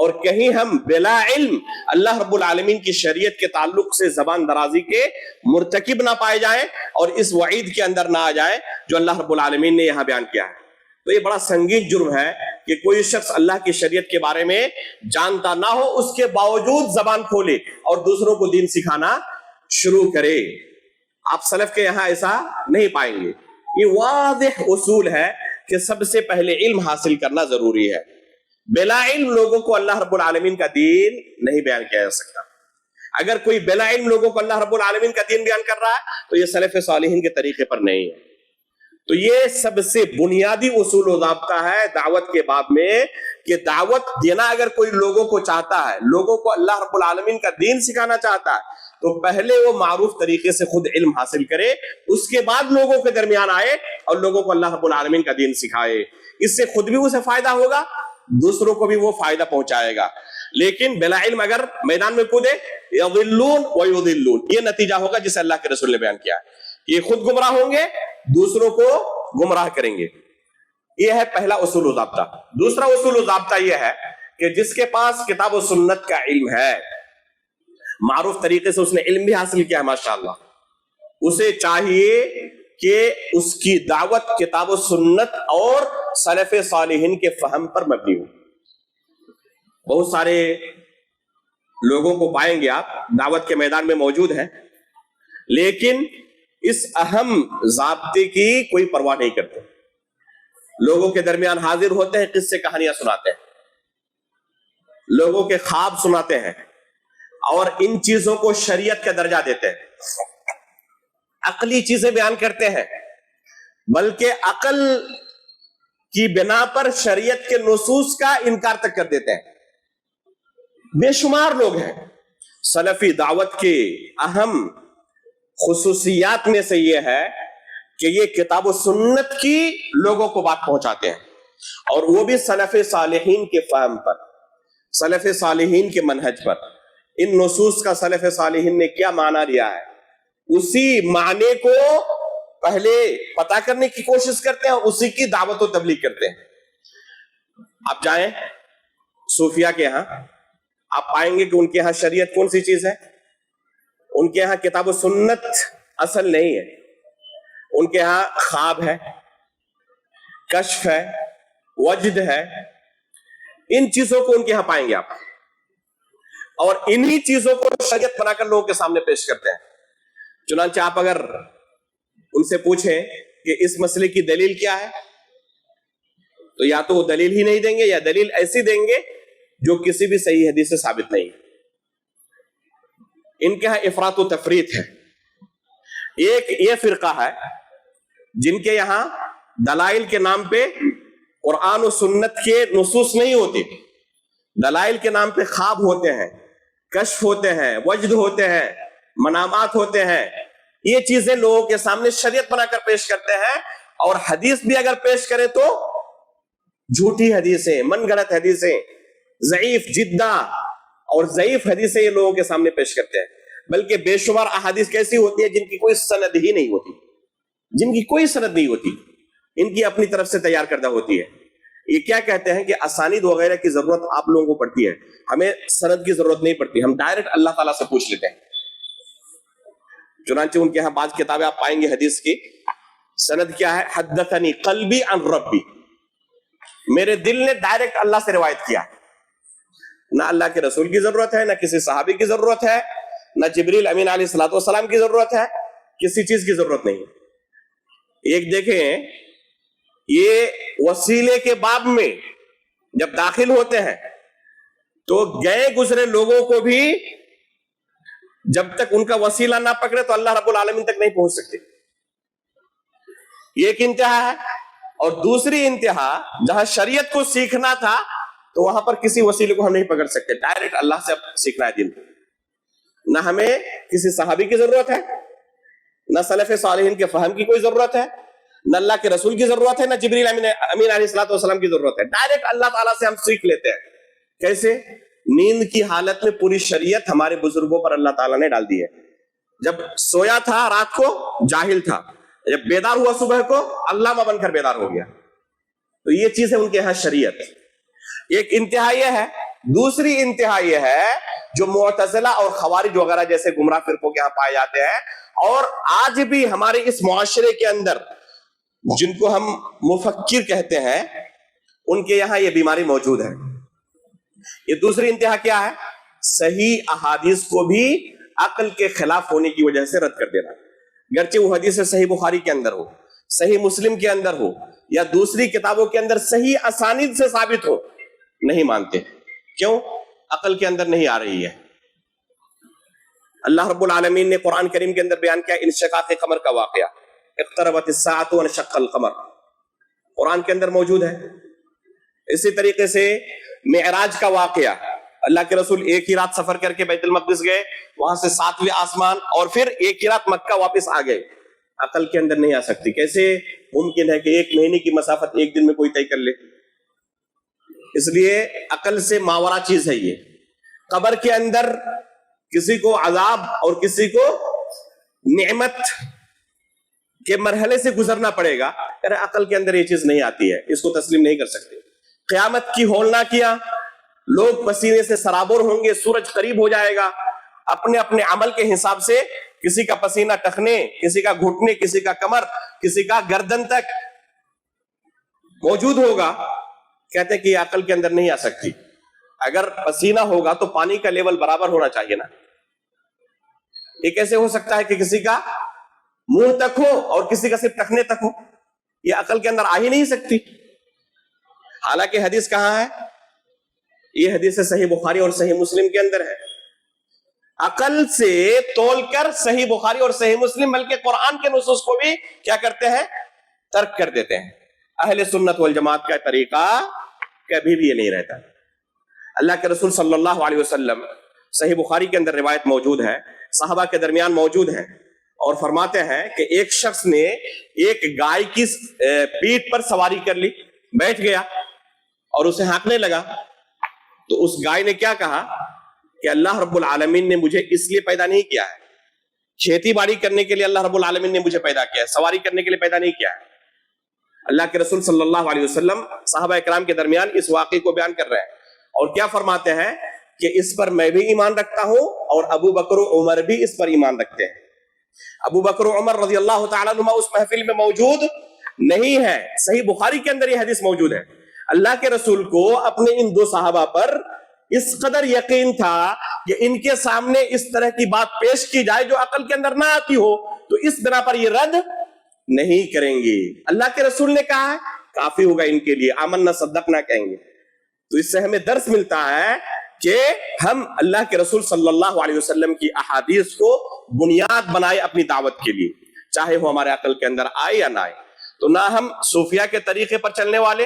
اور کہیں ہم بلا علم اللہ رب العالمین کی شریعت کے تعلق سے زبان درازی کے مرتکب نہ پائے جائیں اور اس وعید کے اندر نہ آ جائیں جو اللہ رب العالمین نے یہاں بیان کیا ہے. تو یہ بڑا سنگین جرم ہے کہ کوئی شخص اللہ کی شریعت کے بارے میں جانتا نہ ہو، اس کے باوجود زبان کھولے اور دوسروں کو دین سکھانا شروع کرے. آپ سلف کے یہاں ایسا نہیں پائیں گے. یہ واضح اصول ہے کہ سب سے پہلے علم حاصل کرنا ضروری ہے. بلا علم لوگوں کو اللہ رب العالمین کا دین نہیں بیان کیا جا سکتا. اگر کوئی بلا علم لوگوں کو اللہ رب العالمین کا دین بیان کر رہا ہے تو یہ سلف صالحین کے طریقے پر نہیں ہے. تو یہ سب سے بنیادی اصول و ضابطہ ہے دعوت کے باب میں کہ دعوت دینا اگر کوئی لوگوں کو چاہتا ہے، لوگوں کو اللہ رب العالمین کا دین سکھانا چاہتا ہے، تو پہلے وہ معروف طریقے سے خود علم حاصل کرے، اس کے بعد لوگوں کے درمیان آئے اور لوگوں کو اللہ رب العالمین کا دین سکھائے. اس سے خود بھی اسے فائدہ ہوگا، دوسروں کو بھی وہ فائدہ پہنچائے گا. لیکن بلا علم اگر میدان میں کودے، یضلون ویضلون، یہ نتیجہ ہوگا جسے اللہ کے رسول نے بیان کیا ہے. یہ خود گمراہ ہوں گے، دوسروں کو گمراہ کریں گے. یہ ہے پہلا اصول و ضابطہ. دوسرا اصول و ضابطہ یہ ہے کہ جس کے پاس کتاب و سنت کا علم ہے، معروف طریقے سے اس نے علم بھی حاصل کیا ہے ماشاءاللہ، اسے چاہیے کہ اس کی دعوت کتاب و سنت اور سلف صالحین کے فہم پر مبنی ہو. بہت سارے لوگوں کو پائیں گے آپ دعوت کے میدان میں موجود ہیں لیکن اس اہم ضابطے کی کوئی پرواہ نہیں کرتے. لوگوں کے درمیان حاضر ہوتے ہیں، قصے کہانیاں سناتے ہیں، لوگوں کے خواب سناتے ہیں اور ان چیزوں کو شریعت کا درجہ دیتے ہیں، عقلی چیزیں بیان کرتے ہیں، بلکہ عقل کی بنا پر شریعت کے نصوص کا انکار تک کر دیتے ہیں. بے شمار لوگ ہیں. سلفی دعوت کے اہم خصوصیات میں سے یہ ہے کہ یہ کتاب و سنت کی لوگوں کو بات پہنچاتے ہیں اور وہ بھی سلف صالحین کے فہم پر، سلف صالحین کے منہج پر. ان نصوص کا سلف صالحین نے کیا معنی لیا ہے اسی معنی کو پہلے پتا کرنے کی کوشش کرتے ہیں اور اسی کی دعوت و تبلیغ کرتے ہیں. آپ جائیں صوفیہ کے ہاں، آپ پائیں گے کہ ان کے ہاں شریعت کون سی چیز ہے؟ ان کے ہاں کتاب و سنت اصل نہیں ہے. ان کے ہاں خواب ہے، کشف ہے، وجد ہے. ان چیزوں کو ان کے ہاں پائیں گے آپ، اور انہی چیزوں کو شریعت بنا کر لوگوں کے سامنے پیش کرتے ہیں. چنانچہ آپ اگر ان سے پوچھیں کہ اس مسئلے کی دلیل کیا ہے تو یا تو وہ دلیل ہی نہیں دیں گے یا دلیل ایسی دیں گے جو کسی بھی صحیح حدیث سے ثابت نہیں. ان کے یہاں افراط و تفریط ہے. ایک یہ فرقہ ہے جن کے یہاں دلائل کے نام پہ قرآن و سنت کے نصوص نہیں ہوتے، دلائل کے نام پہ خواب ہوتے ہیں، کشف ہوتے ہیں، وجد ہوتے ہیں، منامات ہوتے ہیں. یہ چیزیں لوگوں کے سامنے شریعت بنا کر پیش کرتے ہیں، اور حدیث بھی اگر پیش کرے تو جھوٹی حدیثیں، من گڑت حدیثیں، ضعیف جدہ اور ضعیف حدیثیں یہ لوگوں کے سامنے پیش کرتے ہیں. بلکہ بے شمار احادیث کیسی ہوتی ہے جن کی کوئی سند ہی نہیں ہوتی، جن کی کوئی سند نہیں ہوتی، ان کی اپنی طرف سے تیار کردہ ہوتی ہے. یہ کیا کہتے ہیں کہ اسانید وغیرہ کی ضرورت آپ لوگوں کو پڑتی ہے، ہمیں سند کی ضرورت نہیں پڑتی، ہم ڈائریکٹ اللہ تعالیٰ سے پوچھ لیتے ہیں. چنانچہ ان کے ہاں بعض کتابیں آپ پائیں گے حدیث کی، سند کیا ہے؟ حدثنی قلبی عن ربی، میرے دل نے ڈائریکٹ اللہ سے روایت کیا. نہ اللہ کے رسول کی ضرورت ہے، نہ کسی صحابی کی ضرورت ہے، نہ جبریل امین علیہ الصلوۃ والسلام کی ضرورت ہے، کسی چیز کی ضرورت نہیں. ایک دیکھیں، یہ وسیلے کے باب میں جب داخل ہوتے ہیں تو گئے گزرے لوگوں کو بھی جب تک ان کا وسیلہ نہ پکڑے تو اللہ رب العالمین تک نہیں پہنچ سکتے. یہ ایک انتہا ہے. اور دوسری انتہا جہاں شریعت کو سیکھنا تھا تو وہاں پر کسی وسیلے کو ہم نہیں پکڑ سکتے، ڈائریکٹ اللہ سے سیکھنا ہے دین. نہ ہمیں کسی صحابی کی ضرورت ہے، نہ سلف صالحین کے فہم کی کوئی ضرورت ہے، نہ اللہ کے رسول کی ضرورت ہے، نہ جبریل امین علیہ الصلوۃ والسلام کی ضرورت ہے. ڈائریکٹ اللہ تعالیٰ سے ہم سیکھ لیتے ہیں. کیسے؟ نیند کی حالت میں پوری شریعت ہمارے بزرگوں پر اللہ تعالیٰ نے ڈال دی ہے. جب سویا تھا رات کو جاہل تھا، جب بیدار ہوا صبح کو علامہ بن کر بیدار ہو گیا. تو یہ چیز ہے ان کے ہاں شریعت. ایک انتہا یہ ہے. دوسری انتہا یہ ہے جو معتزلہ اور خوارج وغیرہ جیسے گمراہ فرقوں کے ہاں پائے جاتے ہیں، اور آج بھی ہمارے اس معاشرے کے اندر جن کو ہم مفکر کہتے ہیں ان کے یہاں یہ بیماری موجود ہے. یہ دوسری انتہا کیا ہے؟ صحیح احادیث کو بھی عقل کے خلاف ہونے کی وجہ سے رد کر دینا. گرچہ وہ حدیث صحیح بخاری کے اندر ہو، صحیح مسلم کے اندر ہو، یا دوسری کتابوں کے اندر صحیح اسانید سے ثابت ہو، نہیں مانتے. کیوں؟ عقل کے اندر نہیں آ رہی ہے. اللہ رب العالمین نے قرآن کریم کے اندر بیان کیا انشقاق قمر کا واقعہ، اقتربت الساعۃ وانشق القمر، قرآن کے اندر موجود ہے. اسی طریقے سے معراج کا واقعہ، اللہ کے رسول ایک ہی رات سفر کر کے بیت المقدس گئے، وہاں سے 7ویں آسمان، اور پھر ایک ہی رات مکہ واپس آ گئے. عقل کے اندر نہیں آ سکتی. کیسے ممکن ہے کہ 1 مہینے کی مسافت ایک دن میں کوئی طے کر لے؟ اس لیے عقل سے ماورا چیز ہے یہ. قبر کے اندر کسی کو عذاب اور کسی کو نعمت کے مرحلے سے گزرنا پڑے گا. عقل کے اندر یہ چیز نہیں آتی ہے، اس کو تسلیم نہیں کر سکتے. قیامت کی ہولناکیاں، لوگ پسینے سے سرابور ہوں گے، سورج قریب ہو جائے گا، اپنے اپنے عمل کے حساب سے کسی کا پسینہ ٹخنے، کسی کا گھٹنے، کسی کا کمر، کسی کا گردن تک موجود ہوگا. کہتے ہیں کہ یہ عقل کے اندر نہیں آ سکتی. اگر پسینہ ہوگا تو پانی کا لیول برابر ہونا چاہیے نا. یہ کیسے ہو سکتا ہے کہ کسی کا منہ تک ہو اور کسی کا صرف ٹخنے تک ہو؟ یہ عقل کے اندر آ ہی نہیں سکتی. حالانکہ حدیث کہاں ہے؟ یہ حدیث صحیح بخاری اور صحیح مسلم کے اندر ہے. عقل سے تول کر صحیح بخاری اور صحیح مسلم بلکہ قرآن کے نصوص کو بھی کیا کرتے ہیں؟ ترک کر دیتے ہیں. اہل سنت والجماعت کا طریقہ کبھی بھی یہ نہیں رہتا. اللہ کے رسول صلی اللہ علیہ وسلم، صحیح بخاری کے اندر روایت موجود ہے، صحابہ کے درمیان موجود ہے، اور فرماتے ہیں کہ ایک شخص نے ایک گائے کی پیٹھ پر سواری کر لی، بیٹھ گیا اور اسے ہانکنے لگا. تو اس گائے نے کیا کہا کہ اللہ رب العالمین نے مجھے اس لیے پیدا نہیں کیا ہے، کھیتی باڑی کرنے کے لیے اللہ رب العالمین نے مجھے پیدا کیا ہے، سواری کرنے کے لیے پیدا نہیں کیا ہے. اللہ کے رسول صلی اللہ علیہ وسلم صحابہ اکرام کے درمیان اس واقعے کو بیان کر رہے ہیں، اور کیا فرماتے ہیں کہ اس پر میں بھی ایمان رکھتا ہوں اور ابو بکر و عمر بھی اس پر ایمان رکھتے ہیں. ابو بکر و عمر رضی اللہ تعالیٰ عنہما اس محفل میں موجود نہیں ہے. صحیح بخاری کے اندر یہ حدیث موجود ہے. اللہ کے رسول کو اپنے ان دو صحابہ پر اس قدر یقین تھا کہ ان کے سامنے اس طرح کی بات پیش کی جائے جو عقل کے اندر نہ آتی ہو تو اس بنا پر یہ رد نہیں کریں گے. اللہ کے رسول نے کہا ہے کافی ہوگا ان کے لیے، آمنا صدقنا کہیں گے. تو اس سے ہمیں درس ملتا ہے کہ ہم اللہ کے رسول صلی اللہ علیہ وسلم کی احادیث کو بنیاد بنائے اپنی دعوت کے لیے، چاہے وہ ہمارے عقل کے اندر آئے یا نہ آئے۔ تو نہ ہم صوفیہ کے طریقے پر چلنے والے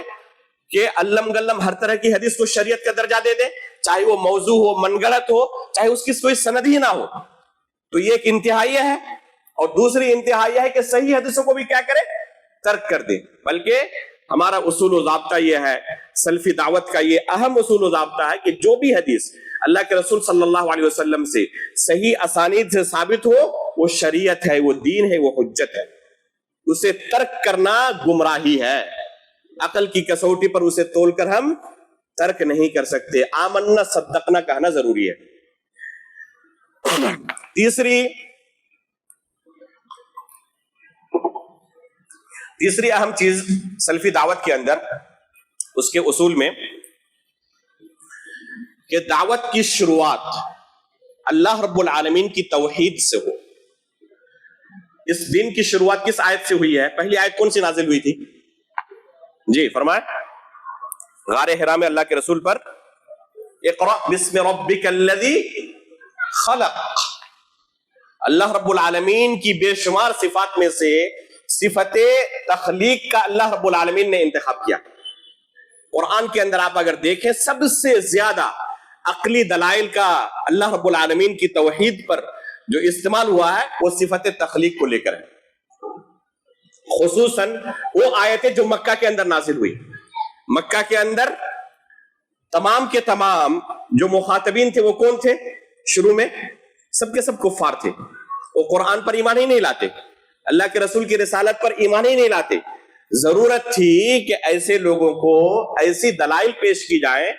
کہ علم گلم ہر طرح کی حدیث کو شریعت کا درجہ دے دیں، چاہے وہ موضوع ہو، من گڑت ہو، چاہے اس کی کوئی سند ہی نہ ہو، تو یہ ایک انتہائی ہے۔ اور دوسری انتہائی ہے کہ صحیح حدیثوں کو بھی کیا کرے، ترک کر دیں۔ بلکہ ہمارا اصول و ضابطہ یہ ہے، سلفی دعوت کا یہ اہم اصول و ضابطہ ہے کہ جو بھی حدیث اللہ کے رسول صلی اللہ علیہ وسلم سے صحیح اسانید سے ثابت ہو، وہ شریعت ہے، وہ دین ہے، وہ حجت ہے۔ اسے ترک کرنا گمراہی ہے، عقل کی کسوٹی پر اسے تول کر ہم ترک نہیں کر سکتے۔ آمنا صدقنا کہنا ضروری ہے۔ تیسری اہم چیز سلفی دعوت کے اندر، اس کے اصول میں، کہ دعوت کی شروعات اللہ رب العالمین کی توحید سے ہو۔ اس دین کی شروعات کس آیت سے ہوئی ہے؟ پہلی آیت کون سی نازل ہوئی تھی؟ جی فرمائیں۔ غار حرا میں اللہ کے رسول پر اقرأ بسم ربک الذی خلق، اللہ رب العالمین کی بے شمار صفات میں سے صفت تخلیق کا اللہ رب العالمین نے انتخاب کیا۔ قرآن کے اندر آپ اگر دیکھیں، سب سے زیادہ عقلی دلائل کا اللہ رب العالمین کی توحید پر جو استعمال ہوا ہے وہ صفت تخلیق کو لے کر ہے۔ خصوصاً وہ آیتیں جو مکہ کے اندر نازل ہوئی۔ مکہ کے اندر تمام کے تمام جو مخاطبین تھے وہ کون تھے؟ شروع میں سب کے سب کفار تھے، وہ قرآن پر ایمان ہی نہیں لاتے، اللہ کے رسول کی رسالت پر ایمان ہی نہیں لاتے۔ ضرورت تھی کہ ایسے لوگوں کو ایسی دلائل پیش کی جائے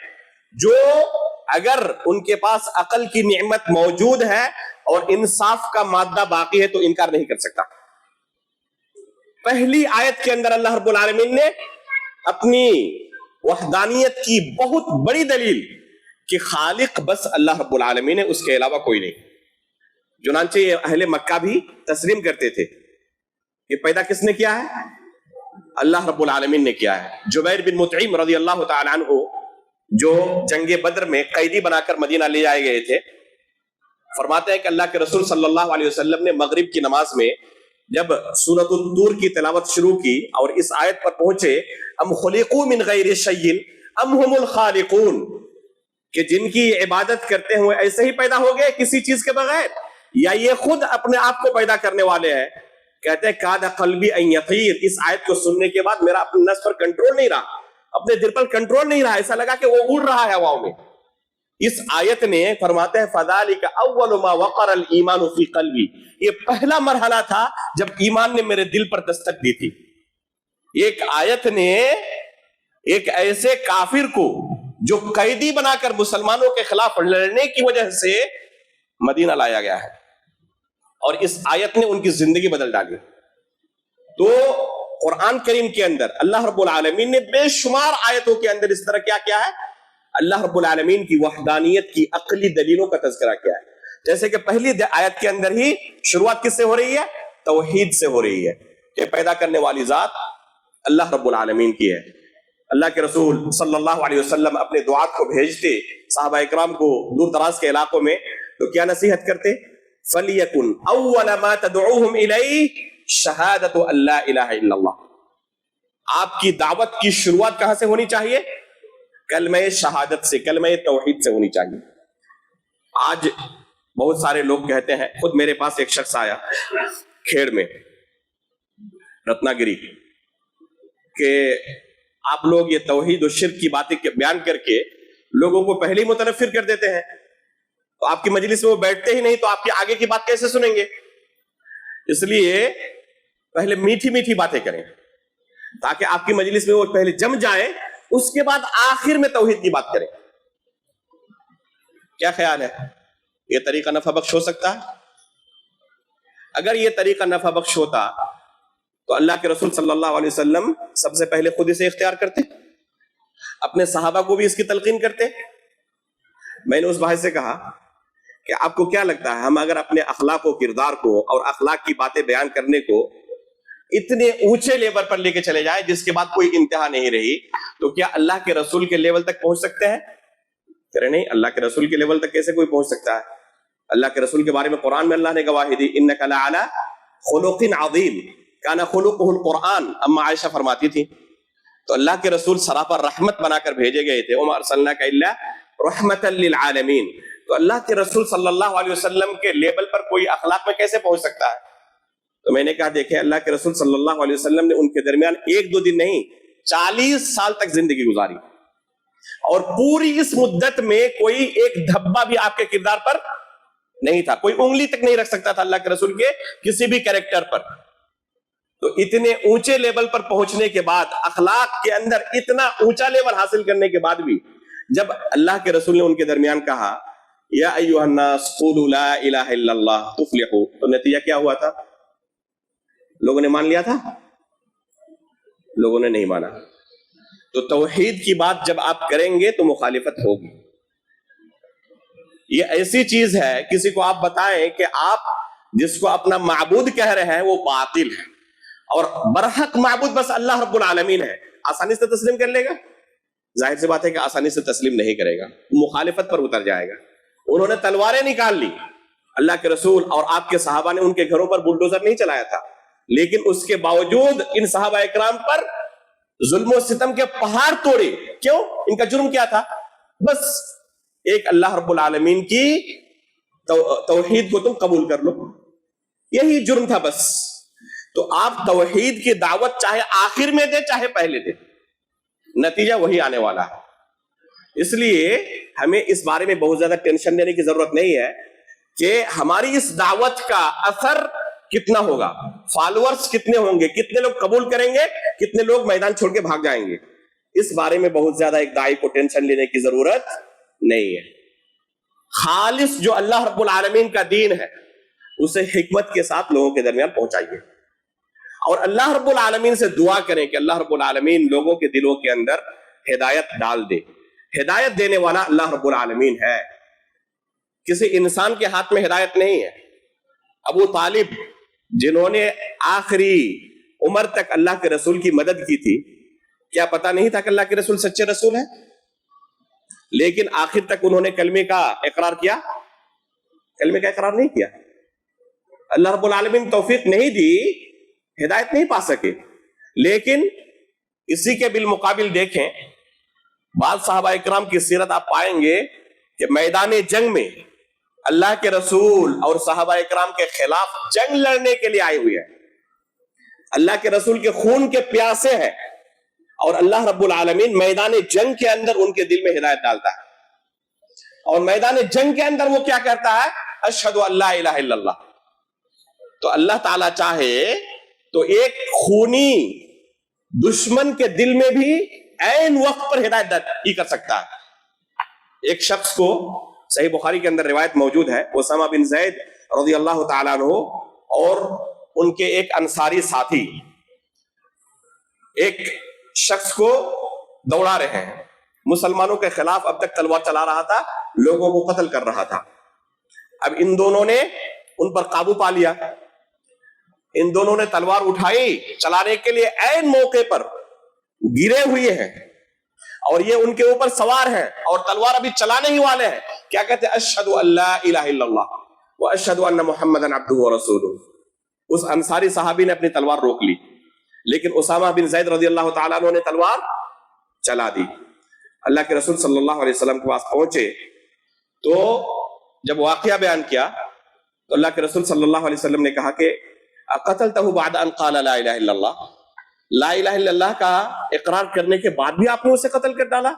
جو اگر ان کے پاس عقل کی نعمت موجود ہے اور انصاف کا مادہ باقی ہے تو انکار نہیں کر سکتا۔ پہلی آیت کے اندر اللہ رب العالمین نے اپنی وحدانیت کی بہت بڑی دلیل کہ خالق بس اللہ رب العالمین ہے، اس کے علاوہ کوئی نہیں۔ چنانچہ یہ اہل مکہ بھی تسلیم کرتے تھے کہ پیدا کس نے کیا ہے؟ اللہ رب العالمین نے کیا ہے۔ جبیر بن مطعم رضی اللہ تعالی عنہ جو جنگ بدر میں قیدی بنا کر مدینہ لے جائے گئے تھے، فرماتے ہیں کہ اللہ کے رسول صلی اللہ علیہ وسلم نے مغرب کی نماز میں جب سورۃ الطور کی تلاوت شروع کی اور اس آیت پر پہنچے، ام خلقوا من غیر شیء ام هم الخالقون، کہ جن کی عبادت کرتے ہیں وہ ایسے ہی پیدا ہو گئے کسی چیز کے بغیر، یا یہ خود اپنے آپ کو پیدا کرنے والے ہیں۔ کہتے ہیں کاد قلبی ان یطیر، اس آیت کو سننے کے بعد میرا اپنے نفس پر کنٹرول نہیں رہا، اپنے دل پر کنٹرول نہیں رہا، ایسا لگا کہ وہ اڑ رہا ہے ہواؤں میں۔ اس آیت نے فرماتے ہیں فذالک اول ما وقر الایمان فی قلبی، یہ پہلا مرحلہ تھا جب ایمان نے میرے دل پر دستک دی تھی۔ ایک آیت نے ایک ایسے کافر کو جو قیدی بنا کر مسلمانوں کے خلاف لڑنے کی وجہ سے مدینہ لایا گیا ہے، اور اس آیت نے ان کی زندگی بدل ڈالی۔ تو قرآن کریم کے اندر اللہ رب العالمین نے بے شمار آیتوں کے اندر اس طرح کیا کیا ہے؟ اللہ رب العالمین کی وحدانیت کی عقلی دلیلوں کا تذکرہ کیا ہے۔ جیسے کہ پہلی آیت کے اندر ہی شروعات کس سے ہو رہی ہے؟ توحید سے ہو رہی ہے کہ پیدا کرنے والی ذات اللہ رب العالمین کی ہے۔ اللہ کے رسول صلی اللہ علیہ وسلم اپنے دعات کو بھیجتے صحابہ اکرام کو دور دراز کے علاقوں میں، تو کیا نصیحت کرتے؟ فَلْيَكُنْ أَوَّلَ مَا تَدْعُوهُمْ إِلَيْهِ شَهَادَةُ أَن لَا إِلَهَ إِلَّا اللَّهُ۔ آپ کی دعوت کی شروعات کہاں سے ہونی چاہیے؟ کلمہ شہادت سے، کلمہ توحید سے ہونی چاہیے۔ آج بہت سارے لوگ کہتے ہیں، خود میرے پاس ایک شخص آیا کھیڑ میں رتنا گری، کہ آپ لوگ یہ توحید و شرک کی باتیں بیان کر کے لوگوں کو پہلے ہی متنفر کر دیتے ہیں، تو آپ کی مجلس میں وہ بیٹھتے ہی نہیں، تو آپ کی آگے کی بات کیسے سنیں گے؟ اس لیے پہلے میٹھی میٹھی باتیں کریں تاکہ آپ کی مجلس میں وہ پہلے جم جائیں، اس کے بعد آخر میں توحید کی بات کریں۔ کیا خیال ہے؟ یہ طریقہ نفع بخش ہو سکتا ہے؟ اگر یہ طریقہ نفع بخش ہوتا تو اللہ کے رسول صلی اللہ علیہ وسلم سب سے پہلے خود اسے اختیار کرتے، اپنے صحابہ کو بھی اس کی تلقین کرتے۔ میں نے اس بھائی سے کہا کہ آپ کو کیا لگتا ہے، ہم اگر اپنے اخلاق و کردار کو اور اخلاق کی باتیں بیان کرنے کو اتنے اونچے لیول پر لے کے چلے جائے جس کے بعد کوئی انتہا نہیں رہی، تو کیا اللہ کے رسول کے لیول تک پہنچ سکتے ہیں؟ کہہ رہے نہیں، اللہ کے رسول کے لیول تک کیسے کوئی پہنچ سکتا ہے؟ اللہ کے رسول کے بارے میں قرآن میں اللہ نے گواہی دی، انک لعلی خلق عظیم کان خلقہ القرآن، اما عائشہ فرماتی تھی۔ تو اللہ کے رسول سراپا رحمت بنا کر بھیجے گئے تھے، وما ارسلناک الا رحمتا للعالمین۔ تو اللہ کے رسول صلی اللہ علیہ وسلم کے لیول پر کوئی اخلاق میں کیسے پہنچ سکتا ہے؟ تو میں نے کہا دیکھیں، اللہ کے رسول صلی اللہ علیہ وسلم نے ان کے درمیان 1-2 دن نہیں 40 سال تک زندگی گزاری، اور پوری اس مدت میں کوئی ایک دھبا بھی آپ کے کردار پر نہیں تھا، کوئی انگلی تک نہیں رکھ سکتا تھا اللہ کے رسول کے کسی بھی کریکٹر پر۔ تو اتنے اونچے لیول پر پہنچنے کے بعد، اخلاق کے اندر اتنا اونچا لیول حاصل کرنے کے بعد بھی جب اللہ کے رسول نے ان کے درمیان کہا یا ایھا الناس قولوا لا الہ الا اللہ تفلحوا، تو نتیجہ کیا ہوا تھا؟ لوگوں نے مان لیا تھا؟ لوگوں نے نہیں مانا۔ تو توحید کی بات جب آپ کریں گے تو مخالفت ہوگی۔ یہ ایسی چیز ہے، کسی کو آپ بتائیں کہ آپ جس کو اپنا معبود کہہ رہے ہیں وہ باطل ہے اور برحق معبود بس اللہ رب العالمین ہے، آسانی سے تسلیم کر لے گا؟ ظاہر سی بات ہے کہ آسانی سے تسلیم نہیں کرے گا، مخالفت پر اتر جائے گا۔ انہوں نے تلواریں نکال لی، اللہ کے رسول اور آپ کے صحابہ نے ان کے گھروں پر بلڈوزر نہیں چلایا تھا، لیکن اس کے باوجود ان صحابہ اکرام پر ظلم و ستم کے پہاڑ توڑے۔ کیوں؟ ان کا جرم کیا تھا؟ بس ایک اللہ رب العالمین کی توحید کو تم قبول کر لو، یہی جرم تھا بس۔ تو آپ توحید کی دعوت چاہے آخر میں دے چاہے پہلے دے، نتیجہ وہی آنے والا ہے۔ اس لیے ہمیں اس بارے میں بہت زیادہ ٹینشن لینے کی ضرورت نہیں ہے کہ ہماری اس دعوت کا اثر کتنا ہوگا، فالوورز کتنے ہوں گے، کتنے لوگ قبول کریں گے، کتنے لوگ میدان چھوڑ کے بھاگ جائیں گے۔ اس بارے میں بہت زیادہ ایک داعی کو ٹینشن لینے کی ضرورت نہیں ہے۔ خالص جو اللہ رب العالمین کا دین ہے اسے حکمت کے ساتھ لوگوں کے درمیان پہنچائیے، اور اللہ رب العالمین سے دعا کریں کہ اللہ رب العالمین لوگوں کے دلوں کے اندر ہدایت ڈال دے۔ ہدایت دینے والا اللہ رب العالمین ہے، کسی انسان کے ہاتھ میں ہدایت نہیں ہے۔ ابو طالب جنہوں نے آخری عمر تک اللہ کے رسول کی مدد کی تھی، کیا پتہ نہیں تھا کہ اللہ کے رسول سچے رسول ہیں؟ لیکن آخر تک انہوں نے کلمے کا اقرار کیا؟ کلمے کا اقرار نہیں کیا۔ اللہ رب العالمین توفیق نہیں دی، ہدایت نہیں پا سکے۔ لیکن اسی کے بالمقابل دیکھیں، بعض صحابہ اکرام کی سیرت آپ پائیں گے کہ میدان جنگ میں اللہ کے رسول اور صحابہ اکرام کے خلاف جنگ لڑنے کے لیے آئے ہوئے ہیں، اللہ کے رسول کے خون کے پیاسے ہیں، اور اللہ رب العالمین میدان جنگ کے اندر ان کے دل میں ہدایت ڈالتا ہے، اور میدان جنگ کے اندر وہ کیا کرتا ہے؟ اشہد ان لا الہ الا اللہ۔ تو اللہ تعالیٰ چاہے تو ایک خونی دشمن کے دل میں بھی عین وقت پر ہدایت ہی کر سکتا ہے۔ ایک شخص کو صحیح بخاری کے اندر روایت موجود ہے، اسامہ بن زید رضی اللہ تعالیٰ عنہ اور ان کے ایک انصاری ساتھی ایک شخص کو دوڑا رہے ہیں، مسلمانوں کے خلاف اب تک تلوار چلا رہا تھا، لوگوں کو قتل کر رہا تھا۔ اب ان دونوں نے ان پر قابو پا لیا، ان دونوں نے تلوار اٹھائی چلانے کے لیے، عین موقع پر گرے ہوئے ہیں اور یہ ان کے اوپر سوار ہیں اور تلوار ابھی چلانے ہی والے ہیں۔ کیا کہتے ہیں؟ اشہد ان لا الہ الا اللہ واشہد ان محمدا عبدہ ورسولہ۔ اس انصاری صحابی نے اپنی تلوار روک لی، لیکن اسامہ بن زید رضی اللہ تعالیٰ عنہ نے تلوار چلا دی۔ اللہ کے رسول صلی اللہ علیہ وسلم کے پاس پہنچے تو جب واقعہ بیان کیا تو اللہ کے رسول صلی اللہ علیہ وسلم نے کہا کہ قتلتہ بعد ان قال لا الہ الا اللہ، لا الہ الا اللہ کا اقرار کرنے کے بعد بھی آپ نے اسے قتل کر ڈالا؟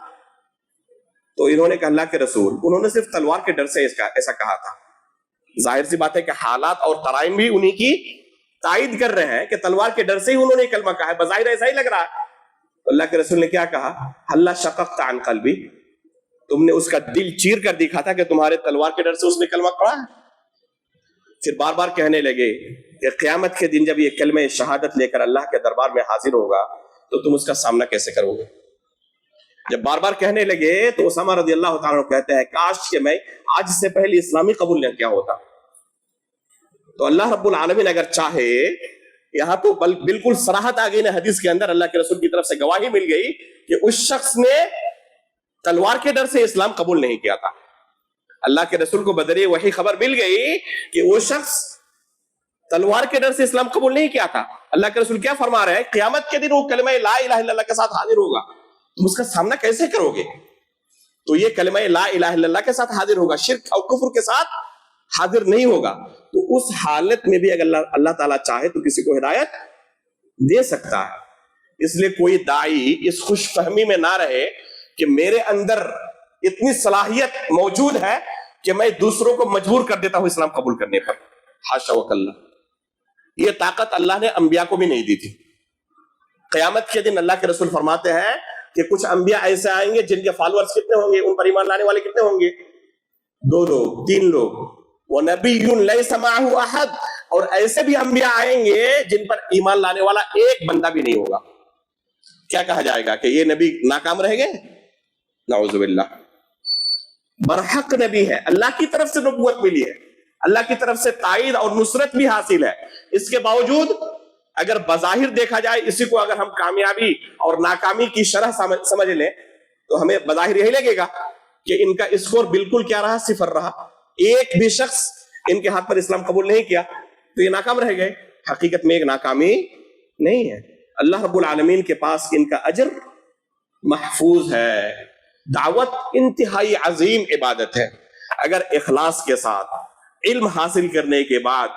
تو انہوں نے کہا اللہ کے رسول، انہوں نے صرف تلوار کے ڈر سے ایسا کہا تھا۔ ظاہر سی بات ہے کہ حالات اور قرائن بھی انہی کی تائید کر رہے ہیں کہ تلوار کے ڈر سے ہی انہوں نے کلمہ کہا ہے، بظاہر ایسا ہی لگ رہا ہے۔ تو اللہ کے رسول نے کیا کہا؟ ہلا شققت عن قلبی، تم نے اس کا دل چیر کر دکھا تھا کہ تمہارے تلوار کے ڈر سے اس نے کلمہ پڑھا ہے۔ پھر بار بار کہنے لگے کہ قیامت کے دن جب یہ کلمہ شہادت لے کر اللہ کے دربار میں حاضر ہوگا تو تم اس کا سامنا کیسے کرو گے؟ جب بار بار کہنے لگے تو اسامہ رضی اللہ تعالیٰ عنہ کہتے ہیں کاش کہ میں آج سے پہلے اسلامی قبول نہ کیا ہوتا۔ تو اللہ رب العالمین اگر چاہے یہاں تو بالکل صراحت آ گئی نا حدیث کے اندر، اللہ کے رسول کی طرف سے گواہی مل گئی کہ اس شخص نے تلوار کے ڈر سے اسلام قبول نہیں کیا تھا. اللہ کے رسول کو بدریہ وحی خبر مل گئی کہ وہ شخص تلوار کے ڈر سے اسلام قبول نہیں کیا تھا. اللہ کے رسول کیا فرما رہے ہیں؟ قیامت کے دن وہ کلمہ لا الہ الا اللہ کے ساتھ حاضر ہوگا، تم اس کا سامنا کیسے کرو گے؟ تو یہ کلمہ لا الہ الا اللہ کے ساتھ حاضر ہوگا، شرک اور کفر کے ساتھ حاضر نہیں ہوگا. تو اس حالت میں بھی اگر اللہ تعالیٰ چاہے تو کسی کو ہدایت دے سکتا ہے. اس لیے کوئی داعی اس خوش فہمی میں نہ رہے کہ میرے اندر اتنی صلاحیت موجود ہے کہ میں دوسروں کو مجبور کر دیتا ہوں اسلام قبول کرنے پر. حاشا وکلا، یہ طاقت اللہ نے انبیاء کو بھی نہیں دی تھی. قیامت کے دن اللہ کے رسول فرماتے ہیں کہ کچھ انبیاء ایسے آئیں گے جن کے فالورز کتنے ہوں گے، ان پر ایمان لانے والے کتنے ہوں گے؟ 2 لوگ 3 لوگ. وَنَبِيٌّ لَيْسَ مَعَهُ أَحَدٌ، اور ایسے بھی انبیاء آئیں گے جن پر ایمان لانے والا ایک بندہ بھی نہیں ہوگا. کیا کہا جائے گا کہ یہ نبی ناکام رہ گئے؟ نعوذ باللہ. برحق نبی ہے، اللہ کی طرف سے نبوت ملی ہے، اللہ کی طرف سے تائید اور نصرت بھی حاصل ہے. اس کے باوجود اگر بظاہر دیکھا جائے، اسی کو اگر ہم کامیابی اور ناکامی کی شرح سمجھ لیں تو ہمیں بظاہر یہی لگے گا کہ ان کا اسکور بالکل کیا رہا؟ 0 رہا. ایک بھی شخص ان کے ہاتھ پر اسلام قبول نہیں کیا تو یہ ناکام رہ گئے. حقیقت میں ایک ناکامی نہیں ہے. اللہ رب العالمین کے پاس ان کا اجر محفوظ ہے. دعوت انتہائی عظیم عبادت ہے. اگر اخلاص کے ساتھ علم حاصل کرنے کے بعد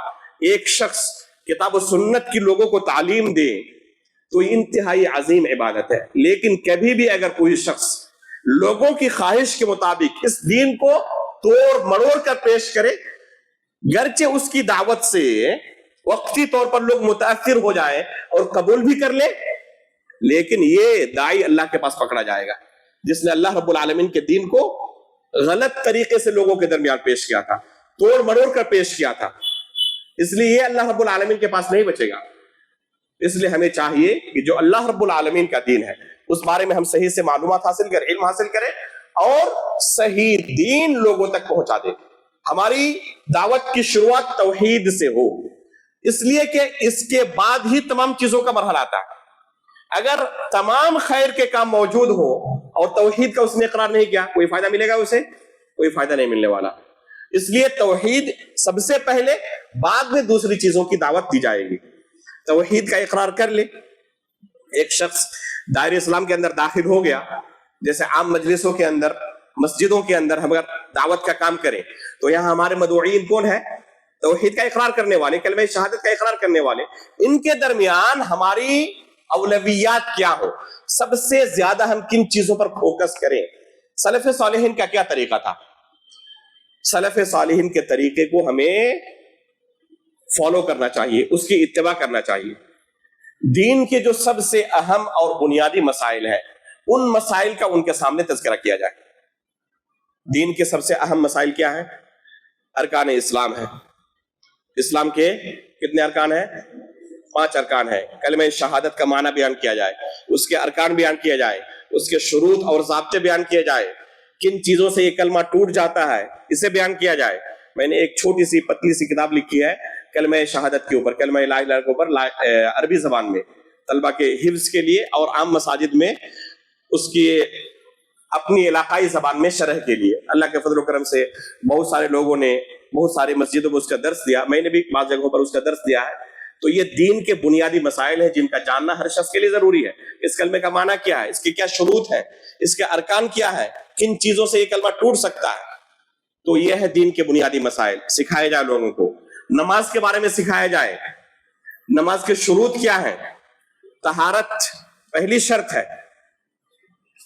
ایک شخص کتاب و سنت کی لوگوں کو تعلیم دے تو یہ انتہائی عظیم عبادت ہے. لیکن کبھی بھی اگر کوئی شخص لوگوں کی خواہش کے مطابق اس دین کو توڑ مڑوڑ کر پیش کرے، گرچہ اس کی دعوت سے وقتی طور پر لوگ متاثر ہو جائیں اور قبول بھی کر لیں، لیکن یہ داعی اللہ کے پاس پکڑا جائے گا جس نے اللہ رب العالمین کے دین کو غلط طریقے سے لوگوں کے درمیان پیش کیا تھا، توڑ مڑوڑ کر پیش کیا تھا. اس لیے یہ اللہ رب العالمین کے پاس نہیں بچے گا. اس لیے ہمیں چاہیے کہ جو اللہ رب العالمین کا دین ہے اس بارے میں ہم صحیح سے معلومات حاصل کریں، علم حاصل کریں اور صحیح دین لوگوں تک پہنچا دیں. ہماری دعوت کی شروعات توحید سے ہو، اس لیے کہ اس کے بعد ہی تمام چیزوں کا مرحلہ آتا ہے. اگر تمام خیر کے کام موجود ہو اور توحید کا اس نے اقرار نہیں کیا، کوئی فائدہ ملے گا اسے؟ کوئی فائدہ نہیں ملنے والا. اس لیے توحید سب سے پہلے، بعد میں دوسری چیزوں کی دعوت دی جائے گی. توحید کا اقرار کر لے. ایک شخص دائرہ اسلام کے اندر داخل ہو گیا، جیسے عام مجلسوں کے اندر، مسجدوں کے اندر ہم اگر دعوت کا کام کریں تو یہاں ہمارے مدعوین کون ہیں؟ توحید کا اقرار کرنے والے، کلمہ شہادت کا اقرار کرنے والے. ان کے درمیان ہماری اولویات کیا ہو، سب سے زیادہ ہم کن چیزوں پر فوکس کریں؟ سلف صالحین کا کیا طریقہ تھا؟ سلف صالحین کے طریقے کو ہمیں فالو کرنا چاہیے، اس کی اتباع کرنا چاہیے. دین کے جو سب سے اہم اور بنیادی مسائل ہیں، ان مسائل کا ان کے سامنے تذکرہ کیا جائے. دین کے سب سے اہم مسائل کیا ہیں؟ ارکان اسلام ہے. اسلام کے کتنے ارکان ہیں؟ 5 ارکان ہیں. کلمہ شہادت کا معنی بیان کیا جائے، اس کے ارکان بیان کیا جائے، اس کے شروط اور ضابطے بیان کیے جائے، کن چیزوں سے یہ کلمہ ٹوٹ جاتا ہے اسے بیان کیا جائے. میں نے ایک چھوٹی سی پتلی سی کتاب لکھی ہے کلمہ شہادت کے اوپر، کلمہ لا الہ الا اللہ کے اوپر، عربی زبان میں طلبہ کے حفظ کے لیے اور عام مساجد میں اس کی اپنی علاقائی زبان میں شرح کے لیے. اللہ کے فضل و کرم سے بہت سارے لوگوں نے بہت ساری مسجدوں میں اس کا درس دیا، میں نے بھی بعض جگہوں پر اس کا درس دیا ہے. تو یہ دین کے بنیادی مسائل ہیں جن کا جاننا ہر شخص کے لیے ضروری ہے. اس کلمے کا معنی کیا ہے، اس کے کیا شروط ہے، اس کے ارکان کیا ہے، کن چیزوں سے یہ کلمہ ٹوٹ سکتا ہے. تو یہ ہے دین کے بنیادی مسائل، سکھائے جائے لوگوں کو. نماز کے بارے میں سکھایا جائے، نماز کے شروط کیا ہے. طہارت پہلی شرط ہے،